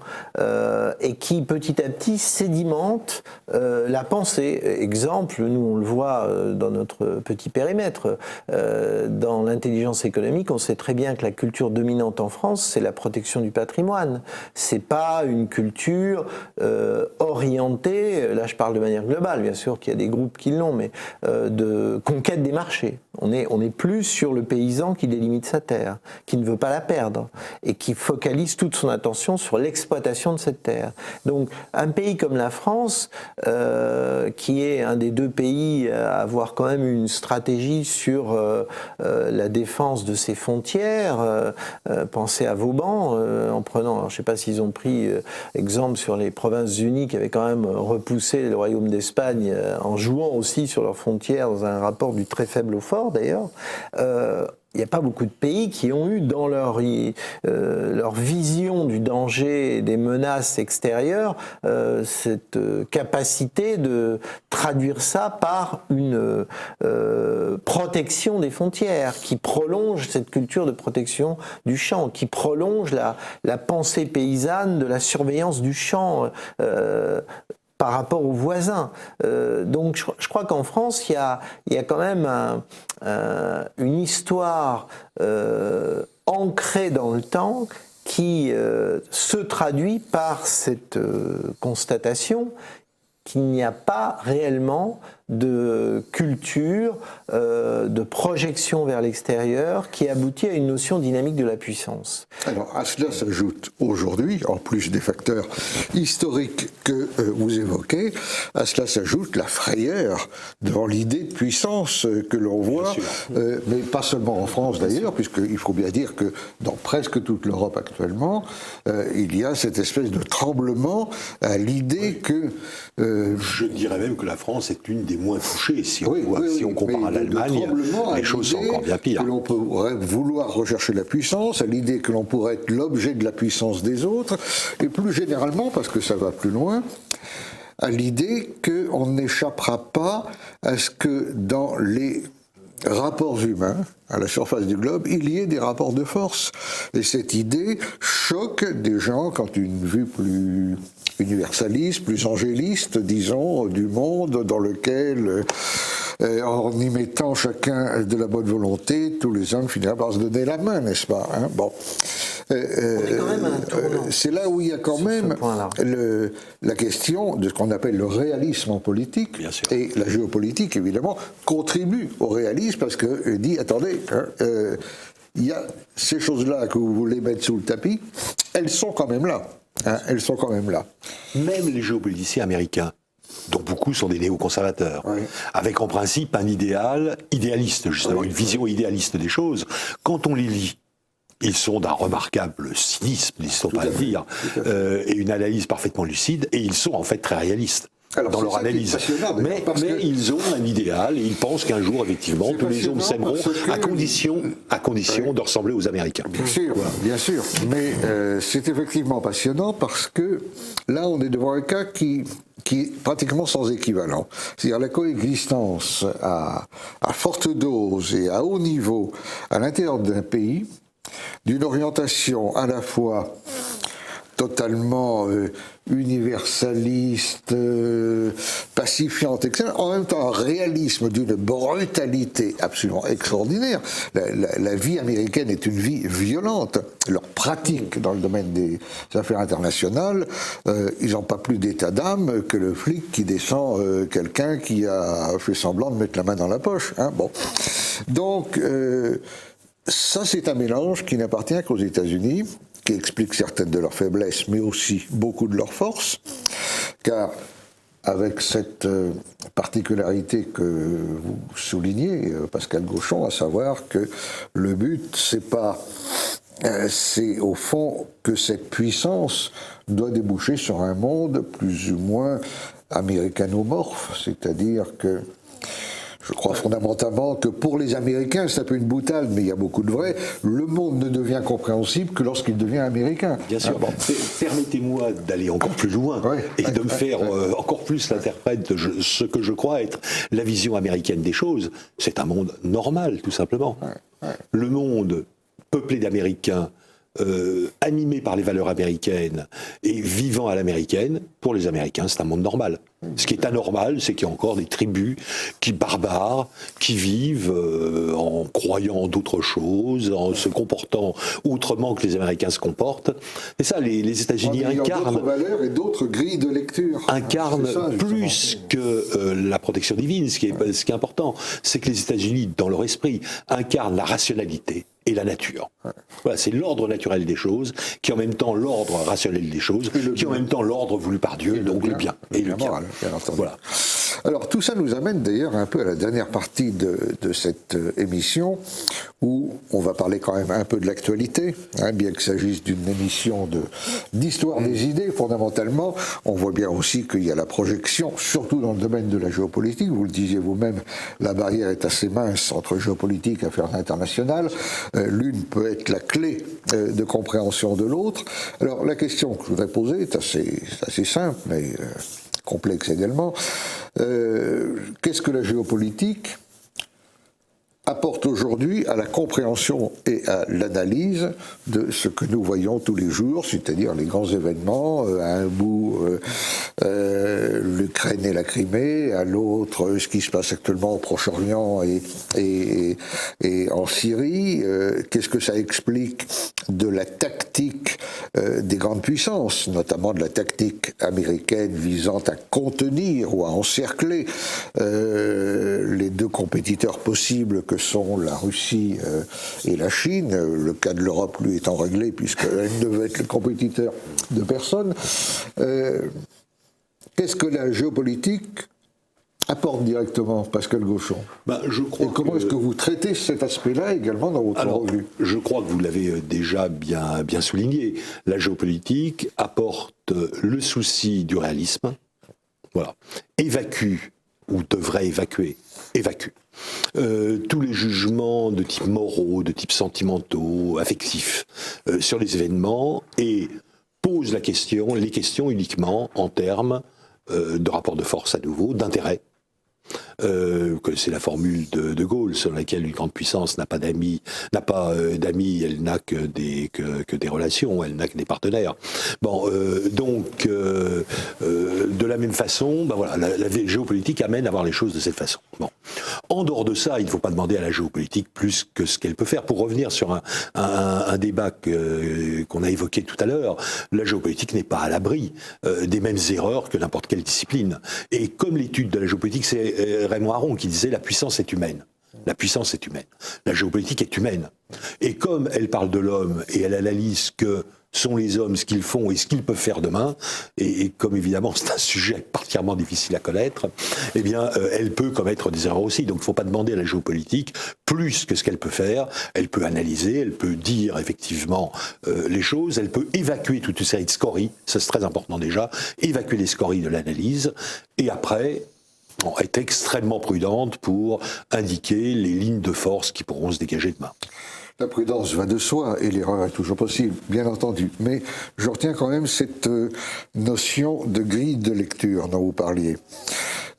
et qui petit à petit sédimente la pensée. Exemple, nous on le voit dans notre petit périmètre, dans l'intelligence économique, on sait très bien que la culture dominante en France, c'est la protection du patrimoine. C'est pas une culture orientée, là je parle de manière globale, bien sûr qu'il y a des groupes qui l'ont, mais de conquête des marchés. On est plus sur le paysan qui délimite sa terre, qui ne veut pas la perdre, et qui focalise toute son attention sur l'exploitation de cette terre. Donc un pays comme la France, qui est un des deux pays à avoir quand même une stratégie sur la défense de ses frontières, pensez à Vauban, en prenant, alors je ne sais pas s'ils ont pris exemple sur les Provinces-Unies qui avaient quand même repoussé le royaume d'Espagne en jouant aussi sur leurs frontières dans un rapport du très faible au fort d'ailleurs. Il n'y a pas beaucoup de pays qui ont eu dans leur vision du danger et des menaces extérieures cette capacité de traduire ça par une protection des frontières qui prolonge cette culture de protection du champ, qui prolonge la pensée paysanne de la surveillance du champ par rapport aux voisins. Donc je crois qu'en France, il y a quand même une histoire ancrée dans le temps qui se traduit par cette constatation qu'il n'y a pas réellement de culture, de projection vers l'extérieur qui aboutit à une notion dynamique de la puissance. Alors à cela s'ajoute aujourd'hui, en plus des facteurs historiques que vous évoquez, à cela s'ajoute la frayeur devant l'idée de puissance que l'on voit, mais pas seulement en France d'ailleurs, puisqu'il faut bien dire que dans presque toute l'Europe actuellement, il y a cette espèce de tremblement à l'idée que... je dirais même que la France est l'une des moins touchées. Si on compare à l'Allemagne, les choses sont encore bien pires. Que l'on pourrait vouloir rechercher la puissance, à l'idée que l'on pourrait être l'objet de la puissance des autres, et plus généralement, parce que ça va plus loin, à l'idée qu'on n'échappera pas à ce que dans les rapports humains à la surface du globe, il y ait des rapports de force. Et cette idée choque des gens quand une vue plus universaliste, plus angéliste, disons, du monde dans lequel, en y mettant chacun de la bonne volonté, tous les hommes finiront par se donner la main, n'est-ce pas, hein? Bon. On est quand même à un tournant. C'est là où il y a quand même la question de ce qu'on appelle le réalisme en politique. Bien sûr. Et la géopolitique, évidemment, contribue au réalisme parce qu'elle dit, attendez, il y a ces choses-là que vous voulez mettre sous le tapis, elles sont quand même là. Hein, elles sont quand même là. Même les géopoliticiens américains, dont beaucoup sont des néoconservateurs, Oui. avec en principe un idéal idéaliste, justement, une vision idéaliste des choses, quand on les lit, ils sont d'un remarquable cynisme, n'hésitons pas à le dire, et une analyse parfaitement lucide, et ils sont en fait très réalistes. Alors, dans c'est leur ça qui est analyse. passionnant, d'ailleurs, Mais parce que- ils ont un idéal et ils pensent qu'un jour, effectivement, C'est tous les hommes passionnant s'aimeront parce que- à condition de ressembler aux Américains. Bien sûr, bien sûr. Mais c'est effectivement passionnant parce que là, on est devant un cas qui est pratiquement sans équivalent. C'est-à-dire la coexistence à forte dose et à haut niveau à l'intérieur d'un pays, d'une orientation à la fois totalement universaliste, pacifiante, etc. En même temps, un réalisme d'une brutalité absolument extraordinaire. La vie américaine est une vie violente. Leur pratique dans le domaine des affaires internationales, ils n'ont pas plus d'état d'âme que le flic qui descend quelqu'un qui a fait semblant de mettre la main dans la poche. Hein, bon. Donc, ça, c'est un mélange qui n'appartient qu'aux États-Unis, qui explique certaines de leurs faiblesses, mais aussi beaucoup de leurs forces, car avec cette particularité que vous soulignez, Pascal Gauchon, à savoir que le but, c'est au fond que cette puissance doit déboucher sur un monde plus ou moins américanomorphe, c'est-à-dire que je crois fondamentalement que pour les Américains, c'est un peu une boutade, mais il y a beaucoup de vrai, le monde ne devient compréhensible que lorsqu'il devient américain. Bien sûr. Permettez-moi d'aller encore plus loin et de me faire encore plus l'interprète de ce que je crois être la vision américaine des choses. C'est un monde normal, tout simplement. Le monde peuplé d'Américains, animé par les valeurs américaines et vivant à l'américaine, pour les Américains, c'est un monde normal. Ce qui est anormal, c'est qu'il y a encore des tribus qui barbares, qui vivent en croyant d'autres choses, en se comportant autrement que les Américains se comportent. Et ça, les États-Unis incarnent d'autres valeurs et d'autres grilles de lecture. incarne C'est ça, plus que la protection divine. Ce qui est important, c'est que les États-Unis, dans leur esprit, incarnent la rationalité et la nature. Voilà, c'est l'ordre naturel des choses, qui est en même temps l'ordre rationnel des choses, qui est en même temps l'ordre voulu par Dieu, donc le bien. Et le bien. Moral, bien entendu. Voilà. Alors tout ça nous amène d'ailleurs un peu à la dernière partie de cette émission, où on va parler quand même un peu de l'actualité, hein, bien qu'il s'agisse d'une émission d'histoire des idées, fondamentalement. On voit bien aussi qu'il y a la projection, surtout dans le domaine de la géopolitique. Vous le disiez vous-même, la barrière est assez mince entre géopolitique et affaires internationales. L'une peut être la clé de compréhension de l'autre. Alors la question que je voudrais poser est assez simple, mais complexe également. Qu'est-ce que la géopolitique apporte aujourd'hui à la compréhension et à l'analyse de ce que nous voyons tous les jours, c'est-à-dire les grands événements, à un bout l'Ukraine et la Crimée, à l'autre ce qui se passe actuellement au Proche-Orient et en Syrie. Qu'est-ce que ça explique de la tactique des grandes puissances, notamment de la tactique américaine visant à contenir ou à encercler les deux compétiteurs possibles que sont la Russie et la Chine. Le cas de l'Europe, lui, étant réglé, puisqu'elle ne veut être le compétiteur de personne. Qu'est-ce que la géopolitique apporte directement, Pascal Gauchon? Je crois et comment est-ce que vous traitez cet aspect-là également dans votre revue? Je crois que vous l'avez déjà bien souligné. La géopolitique apporte le souci du réalisme, voilà, évacue, ou devrait évacue tous les jugements de type moraux, de type sentimentaux, affectifs sur les événements et pose les questions uniquement en termes de rapport de force à nouveau, d'intérêt. C'est la formule de Gaulle, selon laquelle une grande puissance n'a pas d'amis, elle n'a que des relations, elle n'a que des partenaires. Bon, de la même façon, voilà, la géopolitique amène à voir les choses de cette façon. Bon. En dehors de ça, il ne faut pas demander à la géopolitique plus que ce qu'elle peut faire. Pour revenir sur un débat qu'on a évoqué tout à l'heure, la géopolitique n'est pas à l'abri des mêmes erreurs que n'importe quelle discipline. Et comme l'étude de la géopolitique, c'est Raymond Aron qui disait « la puissance est humaine ». La puissance est humaine. La géopolitique est humaine. Et comme elle parle de l'homme et elle analyse que sont les hommes, ce qu'ils font et ce qu'ils peuvent faire demain, et comme évidemment c'est un sujet particulièrement difficile à connaître, eh bien elle peut commettre des erreurs aussi. Donc il ne faut pas demander à la géopolitique plus que ce qu'elle peut faire. Elle peut analyser, elle peut dire effectivement les choses, elle peut évacuer toute une série de scories, ça c'est très important déjà, évacuer les scories de l'analyse, et après être extrêmement prudente pour indiquer les lignes de force qui pourront se dégager demain. La prudence va de soi et l'erreur est toujours possible, bien entendu. Mais je retiens quand même cette notion de grille de lecture dont vous parliez.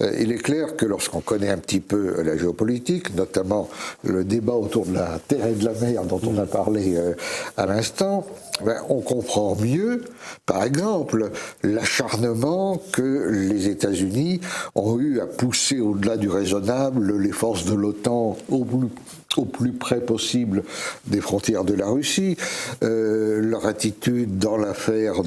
Il est clair que lorsqu'on connaît un petit peu la géopolitique, notamment le débat autour de la terre et de la mer dont on a parlé à l'instant, on comprend mieux, par exemple, l'acharnement que les États-Unis ont eu à pousser au-delà du raisonnable les forces de l'OTAN au plus près possible des frontières de la Russie, leur attitude dans l'affaire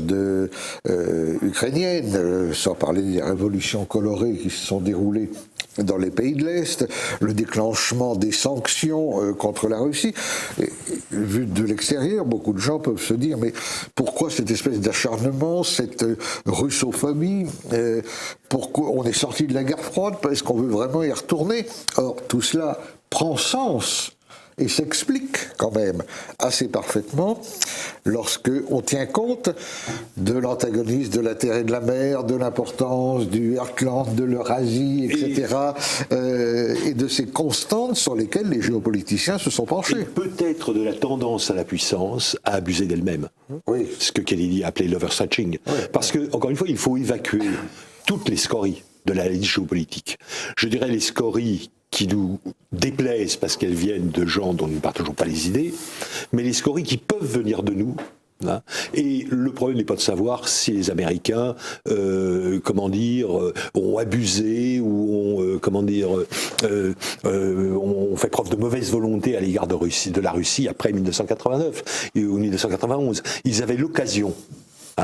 ukrainienne, sans parler des révolutions colorées qui se sont déroulées dans les pays de l'Est, le déclenchement des sanctions contre la Russie. Et, vu de l'extérieur, beaucoup de gens peuvent se dire, mais pourquoi cette espèce d'acharnement, cette russophobie, pourquoi on est sorti de la guerre froide, est-ce qu'on veut vraiment y retourner? Or, tout cela prend sens et s'explique quand même assez parfaitement lorsque on tient compte de l'antagonisme de la terre et de la mer, de l'importance du Heartland, de l'Eurasie, etc., et de ces constantes sur lesquelles les géopoliticiens se sont penchés. Et peut-être de la tendance à la puissance à abuser d'elle-même. Oui. Ce que Kennedy appelait l'overstretching. Oui. Parce que, encore une fois, il faut évacuer toutes les scories de la liste géopolitique. Je dirais les scories qui nous déplaisent parce qu'elles viennent de gens dont nous ne partageons pas les idées, mais les scories qui peuvent venir de nous. Hein. Et le problème n'est pas de savoir si les Américains, ont abusé ou ont fait preuve de mauvaise volonté à l'égard de la Russie après 1989 ou 1991. Ils avaient l'occasion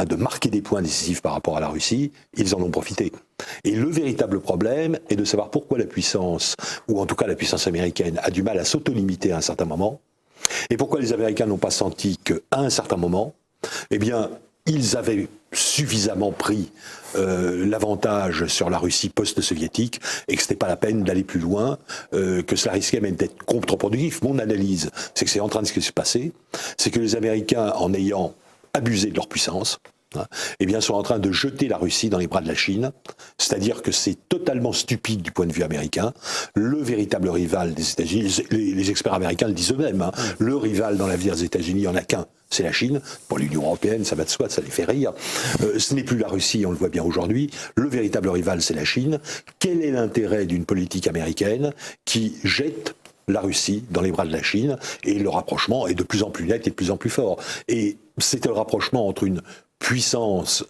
de marquer des points décisifs par rapport à la Russie, ils en ont profité. Et le véritable problème est de savoir pourquoi la puissance, ou en tout cas la puissance américaine, a du mal à s'autolimiter à un certain moment, et pourquoi les Américains n'ont pas senti qu'à un certain moment, eh bien, ils avaient suffisamment pris l'avantage sur la Russie post-soviétique et que ce n'était pas la peine d'aller plus loin, que cela risquait même d'être contre-productif. Mon analyse, c'est que c'est en train de se passer, c'est que les Américains, en ayant abusé de leur puissance, eh bien, sont en train de jeter la Russie dans les bras de la Chine. C'est-à-dire que c'est totalement stupide du point de vue américain. Le véritable rival des États-Unis, les experts américains le disent eux-mêmes, le rival dans l'avenir des États-Unis, il n'y en a qu'un, c'est la Chine. Pour l'Union européenne, ça va de soi, ça les fait rire. Ce n'est plus la Russie, on le voit bien aujourd'hui. Le véritable rival, c'est la Chine. Quel est l'intérêt d'une politique américaine qui jette la Russie dans les bras de la Chine, et le rapprochement est de plus en plus net et de plus en plus fort. Et c'est le rapprochement entre une puissance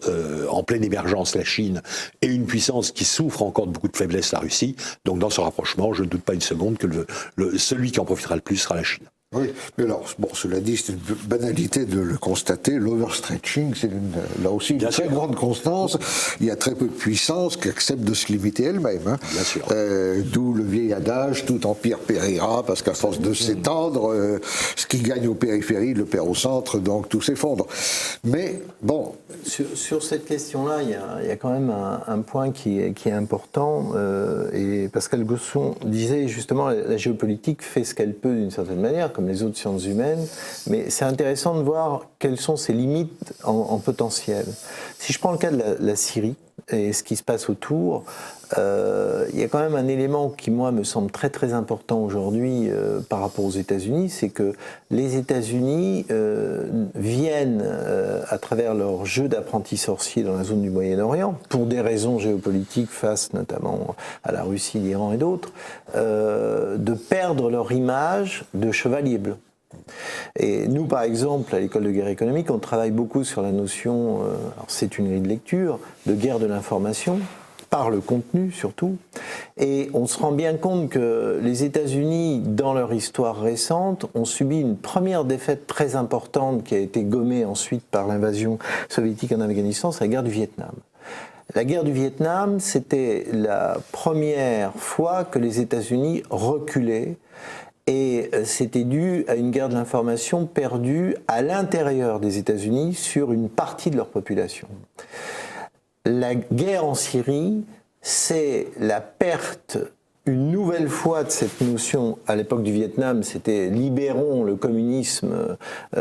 en pleine émergence, la Chine, et une puissance qui souffre encore de beaucoup de faiblesse, la Russie. Donc dans ce rapprochement, je ne doute pas une seconde que celui qui en profitera le plus sera la Chine. Oui, mais alors, bon, cela dit, c'est une banalité de le constater. L'overstretching, c'est là aussi une très grande constance. Il y a très peu de puissance qui accepte de se limiter elle-même. Hein. Bien sûr. D'où le vieil adage, tout empire périra, parce qu'à force de s'étendre, ce qui gagne aux périphéries le perd au centre, donc tout s'effondre. Mais, bon... Sur cette question-là, il y a quand même un point qui est important, et Pascal Gauchon disait justement la géopolitique fait ce qu'elle peut d'une certaine manière, comme les autres sciences humaines, mais c'est intéressant de voir quelles sont ses limites en potentiel. Si je prends le cas de la Syrie, et ce qui se passe autour, il y a quand même un élément qui, moi, me semble très très important aujourd'hui par rapport aux États-Unis, c'est que les États-Unis viennent, à travers leur jeu d'apprentis sorciers dans la zone du Moyen-Orient, pour des raisons géopolitiques face notamment à la Russie, l'Iran et d'autres, de perdre leur image de chevalier blanc. Et nous, par exemple, à l'école de guerre économique, on travaille beaucoup sur la notion, alors c'est une grille de lecture, de guerre de l'information, par le contenu surtout. Et on se rend bien compte que les États-Unis, dans leur histoire récente, ont subi une première défaite très importante qui a été gommée ensuite par l'invasion soviétique en Afghanistan, c'est la guerre du Vietnam. La guerre du Vietnam, c'était la première fois que les États-Unis reculaient. Et c'était dû à une guerre de l'information perdue à l'intérieur des États-Unis sur une partie de leur population. La guerre en Syrie, c'est la perte une nouvelle fois de cette notion. À l'époque du Vietnam, c'était libérons le communisme,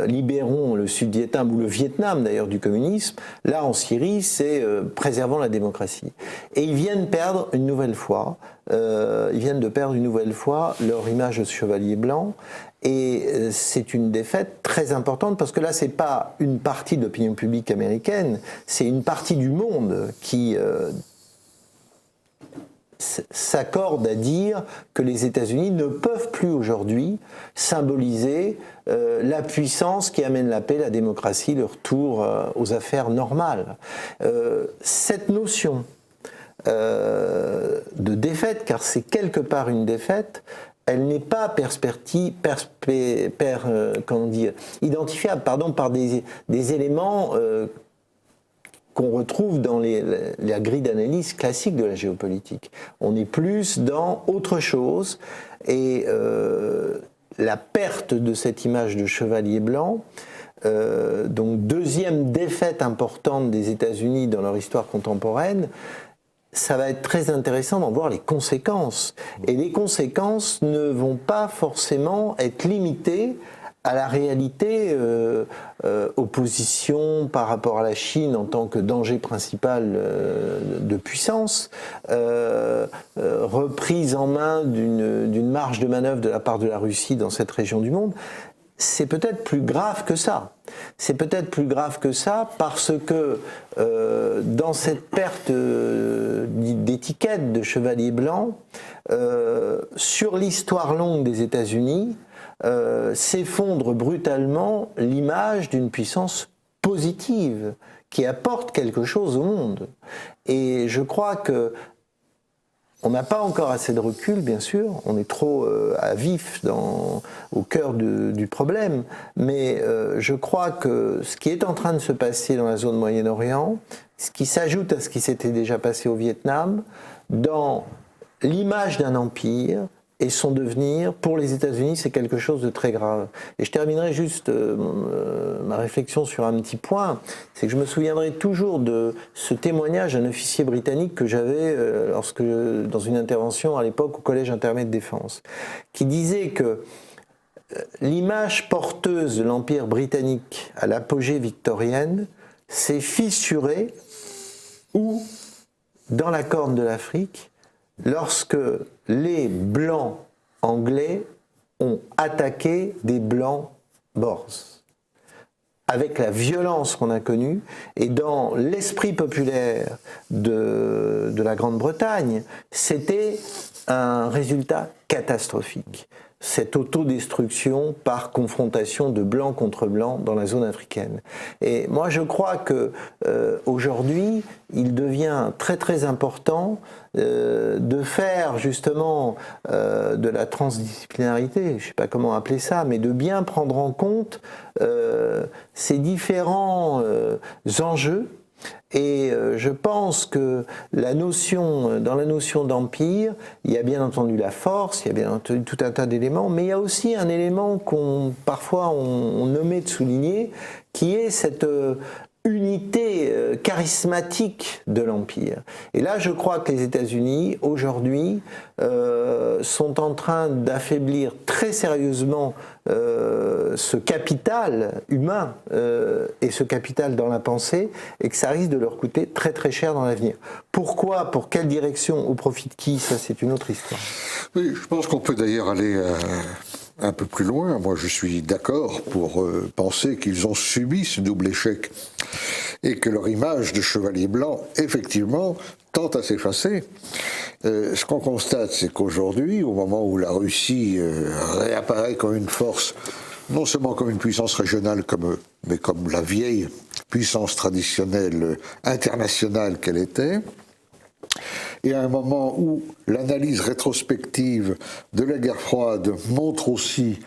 libérons le Sud-Vietnam, ou le Vietnam d'ailleurs du communisme. Là, en Syrie, c'est préservons la démocratie. Et ils viennent perdre une nouvelle fois, leur image de chevalier blanc. Et c'est une défaite très importante parce que là, c'est pas une partie de l'opinion publique américaine, c'est une partie du monde qui s'accorde à dire que les États-Unis ne peuvent plus aujourd'hui symboliser la puissance qui amène la paix, la démocratie, le retour aux affaires normales. Cette notion de défaite, car c'est quelque part une défaite, elle n'est pas identifiable par des éléments qu'on retrouve dans la grille d'analyse classique de la géopolitique. On est plus dans autre chose, et la perte de cette image de chevalier blanc, donc deuxième défaite importante des États-Unis dans leur histoire contemporaine, ça va être très intéressant d'en voir les conséquences. Et les conséquences ne vont pas forcément être limitées à la réalité, opposition par rapport à la Chine en tant que danger principal de puissance, reprise en main d'une marge de manœuvre de la part de la Russie dans cette région du monde. C'est peut-être plus grave que ça. C'est peut-être plus grave que ça parce que dans cette perte d'étiquette de chevalier blanc, sur l'histoire longue des États-Unis, s'effondre brutalement l'image d'une puissance positive qui apporte quelque chose au monde. Et je crois que on n'a pas encore assez de recul, bien sûr, on est trop à vif au cœur du problème, mais je crois que ce qui est en train de se passer dans la zone Moyen-Orient, ce qui s'ajoute à ce qui s'était déjà passé au Vietnam, dans l'image d'un empire, et son devenir, pour les États-Unis, c'est quelque chose de très grave. Et je terminerai juste ma réflexion sur un petit point, c'est que je me souviendrai toujours de ce témoignage d'un officier britannique que j'avais dans une intervention à l'époque au Collège intermédiaire de défense, qui disait que l'image porteuse de l'Empire britannique à l'apogée victorienne s'est fissurée ou dans la Corne de l'Afrique, lorsque les Blancs anglais ont attaqué des Blancs Boers, avec la violence qu'on a connue, et dans l'esprit populaire de la Grande-Bretagne, c'était un résultat catastrophique. Cette autodestruction par confrontation de blanc contre blanc dans la zone africaine. Et moi je crois que aujourd'hui il devient très très important de faire justement de la transdisciplinarité, je ne sais pas comment appeler ça, mais de bien prendre en compte ces différents enjeux. Et je pense que dans la notion d'empire, il y a bien entendu la force, il y a bien entendu tout un tas d'éléments, mais il y a aussi un élément parfois on omet de souligner, qui est cette unité charismatique de l'empire. Et là, je crois que les États-Unis, aujourd'hui, sont en train d'affaiblir très sérieusement ce capital humain et ce capital dans la pensée, et que ça risque de leur coûter très très cher dans l'avenir. Pourquoi, pour quelle direction, au profit de qui, ça c'est une autre histoire. Oui, je pense qu'on peut d'ailleurs aller un peu plus loin. Moi, je suis d'accord pour penser qu'ils ont subi ce double échec et que leur image de chevalier blanc, effectivement, tend à s'effacer. Ce qu'on constate, c'est qu'aujourd'hui, au moment où la Russie réapparaît comme une force, non seulement comme une puissance régionale, mais comme la vieille puissance traditionnelle internationale qu'elle était, et à un moment où l'analyse rétrospective de la guerre froide montre aussi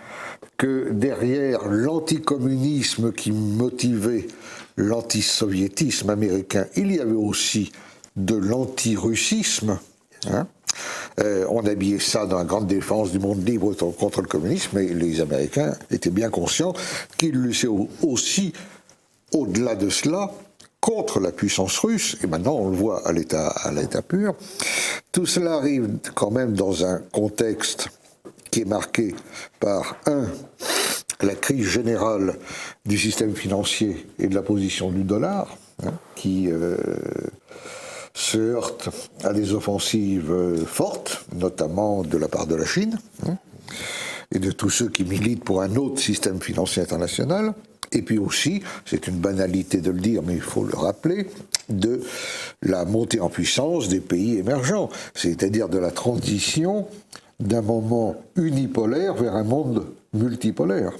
que derrière l'anticommunisme qui motivait l'antisoviétisme américain, il y avait aussi de l'antirussisme. Hein. On habillait ça dans la grande défense du monde libre contre le communisme, mais les Américains étaient bien conscients qu'ils luttaient aussi, au-delà de cela, contre la puissance russe, et maintenant on le voit à l'état pur. Tout cela arrive quand même dans un contexte qui est marqué par, la crise générale du système financier et de la position du dollar, hein, qui se heurte à des offensives fortes, notamment de la part de la Chine, hein, et de tous ceux qui militent pour un autre système financier international. Et puis aussi, c'est une banalité de le dire, mais il faut le rappeler, de la montée en puissance des pays émergents, c'est-à-dire de la transition d'un moment unipolaire vers un monde multipolaire.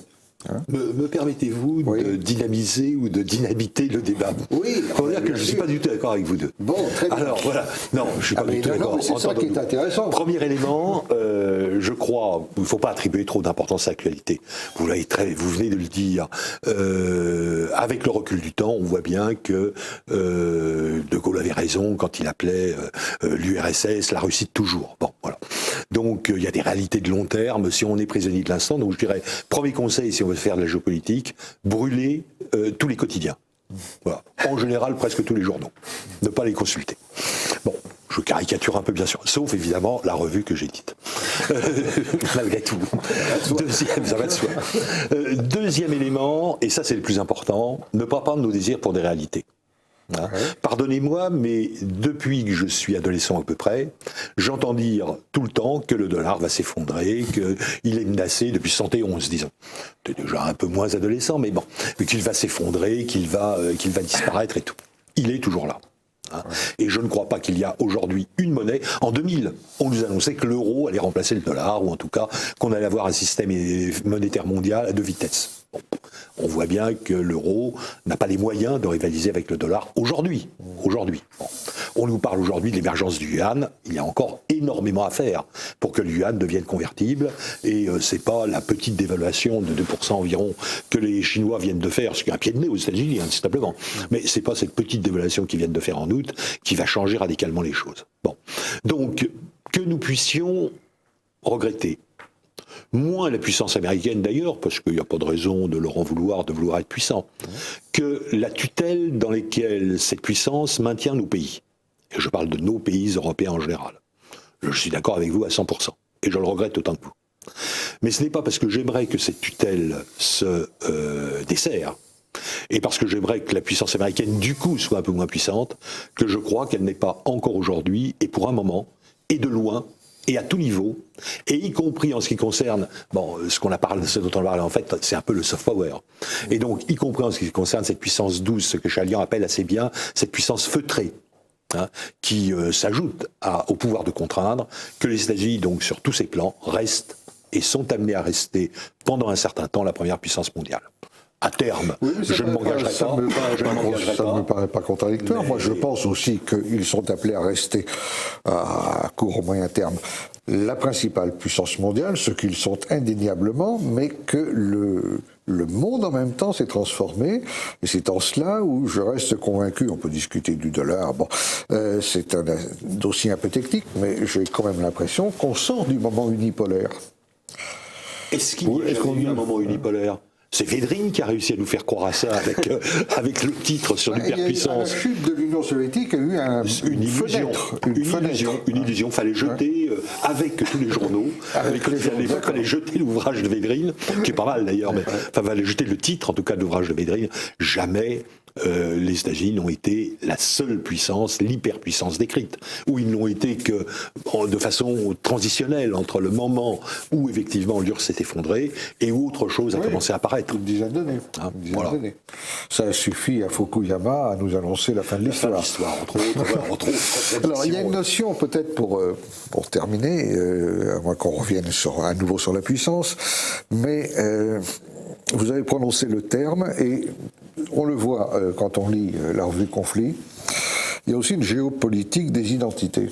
Hein? Me permettez-vous de dynamiser ou de dynamiter le débat? Oui. Pour dire que je ne suis pas du tout d'accord avec vous deux. Bon, très bien. Alors voilà, non, je ne suis pas du tout d'accord. C'est ça qui est intéressant. Premier élément, je crois, il ne faut pas attribuer trop d'importance à l'actualité. Vous venez de le dire. Avec le recul du temps, on voit bien que De Gaulle avait raison quand il appelait l'URSS la Russie de toujours. Bon, voilà. Donc il y a des réalités de long terme si on est prisonnier de l'instant. Donc je dirais, premier conseil, si on veut faire de la géopolitique, brûler tous les quotidiens. Voilà. En général, presque tous les journaux. Ne pas les consulter. Bon, je caricature un peu bien sûr, sauf évidemment la revue que j'ai dite. Malgré tout. Deuxième, ça va de soi. Deuxième élément, et ça c'est le plus important, ne pas prendre nos désirs pour des réalités. Hein. Ouais. Pardonnez-moi, mais depuis que je suis adolescent à peu près, j'entends dire tout le temps que le dollar va s'effondrer, qu'il est menacé depuis 71, disons. C'est déjà un peu moins adolescent, mais bon, qu'il va s'effondrer, qu'il va disparaître et tout. Il est toujours là. Hein. Et je ne crois pas qu'il y a aujourd'hui une monnaie. En 2000, on nous annonçait que l'euro allait remplacer le dollar, ou en tout cas qu'on allait avoir un système monétaire mondial à deux vitesses. Bon, on voit bien que l'euro n'a pas les moyens de rivaliser avec le dollar aujourd'hui. Bon. On nous parle aujourd'hui de l'émergence du yuan. Il y a encore énormément à faire pour que le yuan devienne convertible. Et c'est pas la petite dévaluation de 2% environ que les Chinois viennent de faire, ce qui est un pied de nez aux États-Unis, hein, simplement. Mais c'est pas cette petite dévaluation qu'ils viennent de faire en août qui va changer radicalement les choses. Bon, donc que nous puissions regretter. Moins la puissance américaine d'ailleurs, parce qu'il n'y a pas de raison de leur en vouloir, de vouloir être puissant, que la tutelle dans laquelle cette puissance maintient nos pays. Et je parle de nos pays européens en général. Je suis d'accord avec vous à 100%, et je le regrette autant que vous. Mais ce n'est pas parce que j'aimerais que cette tutelle se desserre, et parce que j'aimerais que la puissance américaine du coup soit un peu moins puissante, que je crois qu'elle n'est pas encore aujourd'hui, et pour un moment, et de loin, et à tout niveau, et y compris en ce qui concerne, ce dont on parle en fait, c'est un peu le soft power. Et donc, y compris en ce qui concerne cette puissance douce, ce que Chalian appelle assez bien, cette puissance feutrée, hein, qui s'ajoute au pouvoir de contraindre, que les États-Unis, donc sur tous ces plans, restent et sont amenés à rester pendant un certain temps la première puissance mondiale. À terme, je ne m'engagerai pas. Ça ne me paraît pas contradictoire. Mais... Moi, je pense aussi qu'ils sont appelés à rester à court ou moyen terme la principale puissance mondiale, ce qu'ils sont indéniablement, mais que le monde en même temps s'est transformé, et c'est en cela où je reste convaincu, on peut discuter du dollar, c'est un dossier un peu technique, mais j'ai quand même l'impression qu'on sort du moment unipolaire. Est-ce qu'il y a eu un moment unipolaire ? C'est Védrine qui a réussi à nous faire croire à ça avec le titre sur l'hyperpuissance. La chute de l'Union soviétique a eu Une illusion. Une illusion. Fallait jeter, avec tous les journaux, à l'époque, fallait jeter l'ouvrage de Védrine, qui est pas mal d'ailleurs, mais fallait jeter le titre, en tout cas, de l'ouvrage de Védrine. Jamais les États-Unis n'ont été la seule puissance, l'hyperpuissance décrite, où ils n'ont été que de façon transitionnelle entre le moment où effectivement l'URSS s'est effondrée et où autre chose a commencé à apparaître. Une dizaine d'années. Voilà. Ça a suffi à Fukuyama à nous annoncer la fin de l'histoire. Entre autres. Alors il y a une notion peut-être pour terminer, à moins qu'on revienne à nouveau sur la puissance, mais vous avez prononcé le terme et on le voit quand on lit la revue Conflit, il y a aussi une géopolitique des identités.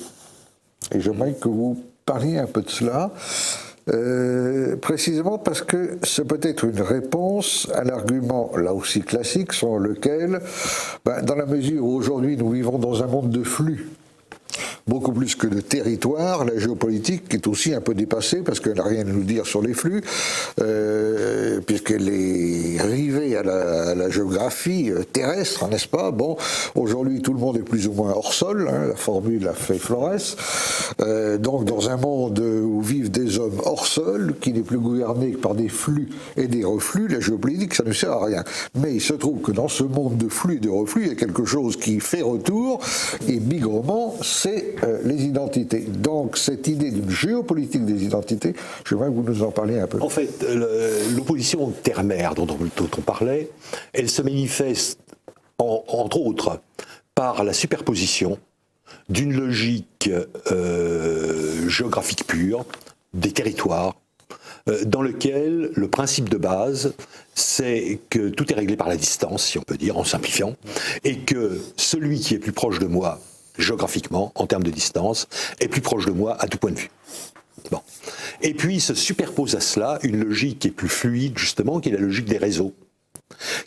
Et j'aimerais que vous parliez un peu de cela, précisément parce que c'est peut-être une réponse à l'argument, là aussi classique, selon lequel, dans la mesure où aujourd'hui nous vivons dans un monde de flux, beaucoup plus que de territoire, la géopolitique est aussi un peu dépassée parce qu'elle n'a rien à nous dire sur les flux, puisqu'elle est rivée à la géographie terrestre, n'est-ce pas? Bon, aujourd'hui tout le monde est plus ou moins hors sol, la formule a fait Flores, donc dans un monde où vivent des hommes hors sol, qui n'est plus gouverné que par des flux et des reflux, la géopolitique ça ne sert à rien. Mais il se trouve que dans ce monde de flux et de reflux, il y a quelque chose qui fait retour, et bigrement, c'est les identités. Donc cette idée d'une géopolitique des identités, je voudrais que vous nous en parliez un peu. En fait, l'opposition terre-mer dont on parlait, elle se manifeste entre autres par la superposition d'une logique géographique pure des territoires dans lequel le principe de base, c'est que tout est réglé par la distance, si on peut dire, en simplifiant, et que celui qui est plus proche de moi géographiquement, en termes de distance, est plus proche de moi à tout point de vue. Bon. Et puis se superpose à cela une logique qui est plus fluide, justement, qui est la logique des réseaux,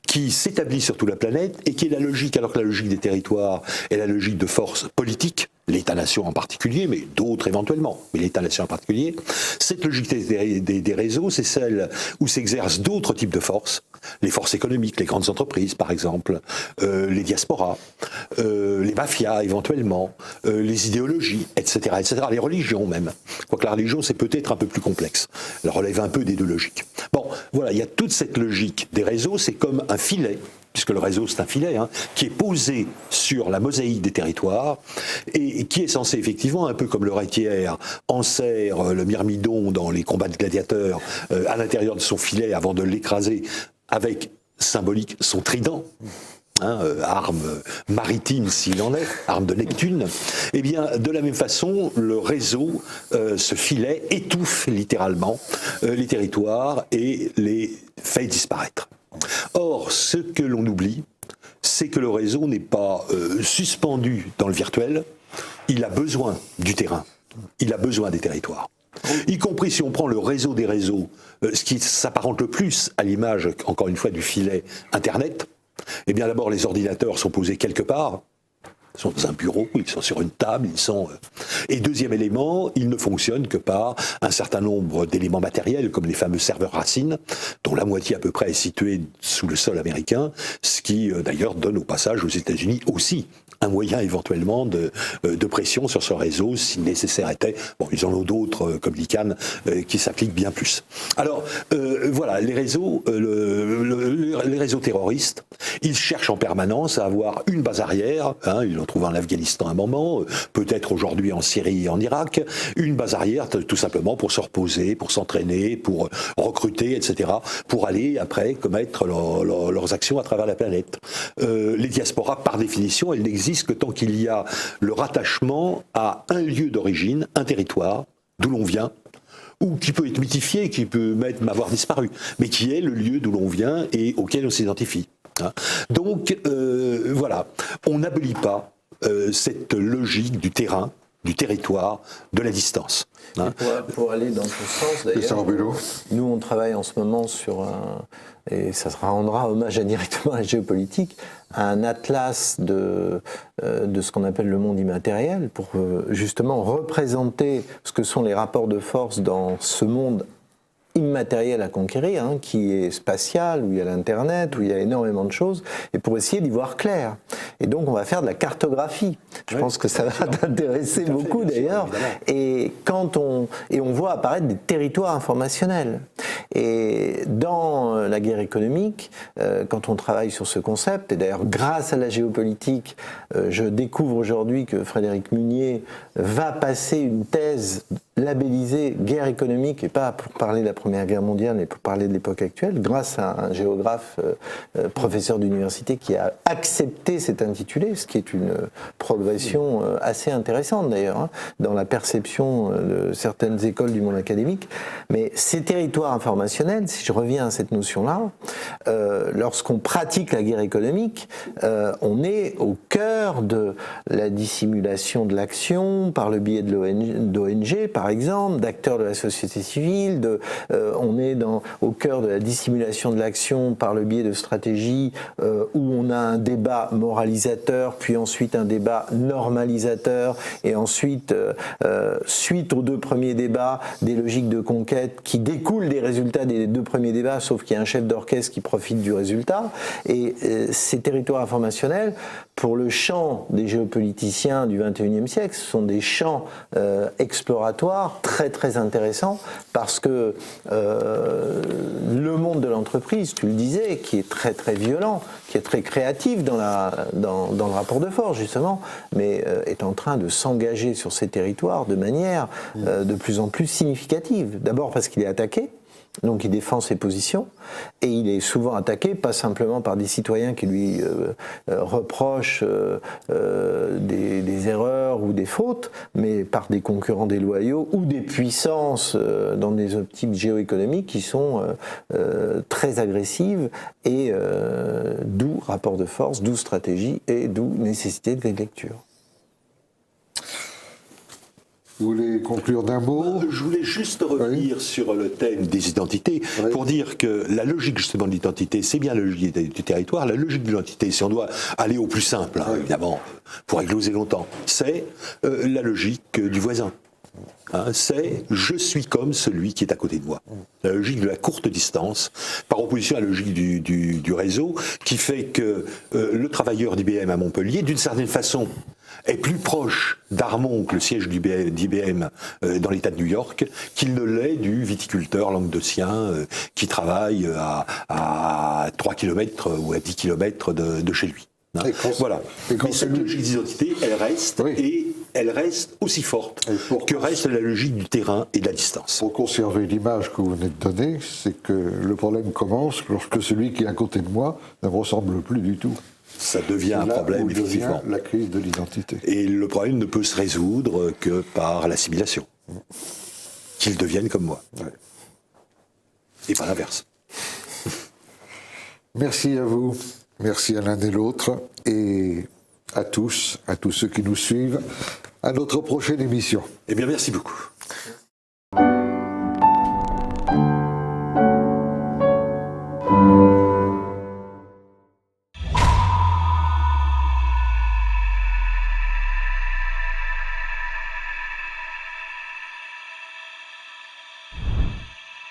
qui s'établit sur toute la planète, et qui est la logique, alors que la logique des territoires est la logique de force politique, l'État-nation en particulier, mais d'autres éventuellement, mais l'État-nation en particulier, cette logique des réseaux, c'est celle où s'exercent d'autres types de forces, les forces économiques, les grandes entreprises par exemple, les diasporas, les mafias éventuellement, les idéologies, etc., etc., les religions même. Quoique la religion c'est peut-être un peu plus complexe, elle relève un peu des deux logiques. Bon, voilà, il y a toute cette logique des réseaux, c'est comme un filet, puisque le réseau c'est un filet, qui est posé sur la mosaïque des territoires et qui est censé effectivement, un peu comme le rétiaire enserre le myrmidon dans les combats de gladiateurs à l'intérieur de son filet avant de l'écraser avec, symbolique, son trident, arme maritime s'il en est, arme de Neptune, eh bien de la même façon le réseau, ce filet étouffe littéralement les territoires et les fait disparaître. Or, ce que l'on oublie, c'est que le réseau n'est pas suspendu dans le virtuel, il a besoin du terrain, il a besoin des territoires. Y compris si on prend le réseau des réseaux, ce qui s'apparente le plus à l'image, encore une fois, du filet Internet, eh bien d'abord les ordinateurs sont posés quelque part, ils sont dans un bureau, ils sont sur une table, ils sont... Et deuxième élément, ils ne fonctionnent que par un certain nombre d'éléments matériels, comme les fameux serveurs racines, dont la moitié à peu près est située sous le sol américain, ce qui d'ailleurs donne au passage aux États-Unis aussi un moyen éventuellement de pression sur ce réseau, si nécessaire était. Bon, ils en ont d'autres, comme l'ICANN, qui s'appliquent bien plus. Alors, voilà, les réseaux, les réseaux terroristes, ils cherchent en permanence à avoir une base arrière, ils l'ont trouvé en Afghanistan à un moment, peut-être aujourd'hui en Syrie et en Irak, une base arrière tout simplement pour se reposer, pour s'entraîner, pour recruter, etc., pour aller après commettre leurs actions à travers la planète. Les diasporas, par définition, elles n'existent que tant qu'il y a le rattachement à un lieu d'origine, un territoire, d'où l'on vient, ou qui peut être mythifié, qui peut même avoir disparu, mais qui est le lieu d'où l'on vient et auquel on s'identifie. Donc, voilà, on n'abolit pas cette logique du terrain, du territoire, de la distance. Pour aller dans ce sens, d'ailleurs, nous on travaille en ce moment sur et ça rendra hommage indirectement à la géopolitique, un atlas de ce qu'on appelle le monde immatériel, pour justement représenter ce que sont les rapports de force dans ce monde immatériel à conquérir, hein, qui est spatial, où il y a l'Internet, où il y a énormément de choses, et pour essayer d'y voir clair. Et donc on va faire de la cartographie. Je pense que ça va t'intéresser beaucoup d'ailleurs. Et on voit apparaître des territoires informationnels. Et dans la guerre économique, quand on travaille sur ce concept, et d'ailleurs grâce à la géopolitique, je découvre aujourd'hui que Frédéric Munier va passer une thèse labellisée guerre économique, et pas pour parler de la Première Guerre mondiale, mais pour parler de l'époque actuelle, grâce à un géographe, professeur d'université, qui a accepté cet intitulé, ce qui est une progression assez intéressante d'ailleurs, hein, dans la perception de certaines écoles du monde académique. Mais ces territoires informationnels, si je reviens à cette notion-là, lorsqu'on pratique la guerre économique, on est au cœur de la dissimulation de l'action par le biais d'ONG, par exemple, d'acteurs de la société civile, on est au cœur de la dissimulation de l'action par le biais de stratégies où on a un débat moralisateur, puis ensuite un débat normalisateur, et ensuite, suite aux deux premiers débats, des logiques de conquête qui découlent des résultats des deux premiers débats, sauf qu'il y a un chef d'orchestre qui profite du résultat. Et ces territoires informationnels, pour le champ des géopoliticiens du XXIe siècle, ce sont des champs exploratoires très très intéressants, parce que le monde de l'entreprise, tu le disais, qui est très très violent, qui est très créatif dans le rapport de force justement, mais est en train de s'engager sur ces territoires de manière de plus en plus significative. D'abord parce qu'il est attaqué, donc il défend ses positions, et il est souvent attaqué, pas simplement par des citoyens qui lui reprochent des erreurs ou des fautes, mais par des concurrents déloyaux ou des puissances dans des optiques géoéconomiques qui sont très agressives, et d'où rapport de force, d'où stratégie, et d'où nécessité de lecture. Vous voulez conclure d'un mot ? Je voulais juste revenir sur le thème des identités pour dire que la logique justement de l'identité, c'est bien la logique du territoire. La logique de l'identité, si on doit aller au plus simple, hein, évidemment, pour écloser longtemps, c'est la logique du voisin. Hein, c'est je suis comme celui qui est à côté de moi. La logique de la courte distance, par opposition à la logique du réseau, qui fait que le travailleur d'IBM à Montpellier, d'une certaine façon, est plus proche d'Armonk, le siège d'IBM dans l'État de New York, qu'il ne l'est du viticulteur languedocien qui travaille à 3 km ou à 10 km de chez lui. Hein. Voilà. Mais cette logique d'identité, elle reste, et elle reste aussi forte que reste la logique du terrain et de la distance. Pour conserver l'image que vous venez de donner, c'est que le problème commence lorsque celui qui est à côté de moi ne me ressemble plus du tout. Ça devient un problème, effectivement. La crise de l'identité. Et le problème ne peut se résoudre que par l'assimilation. Qu'ils deviennent comme moi. Ouais. Et pas l'inverse. Merci à vous. Merci à l'un et l'autre. Et à tous ceux qui nous suivent. À notre prochaine émission. Eh bien, merci beaucoup.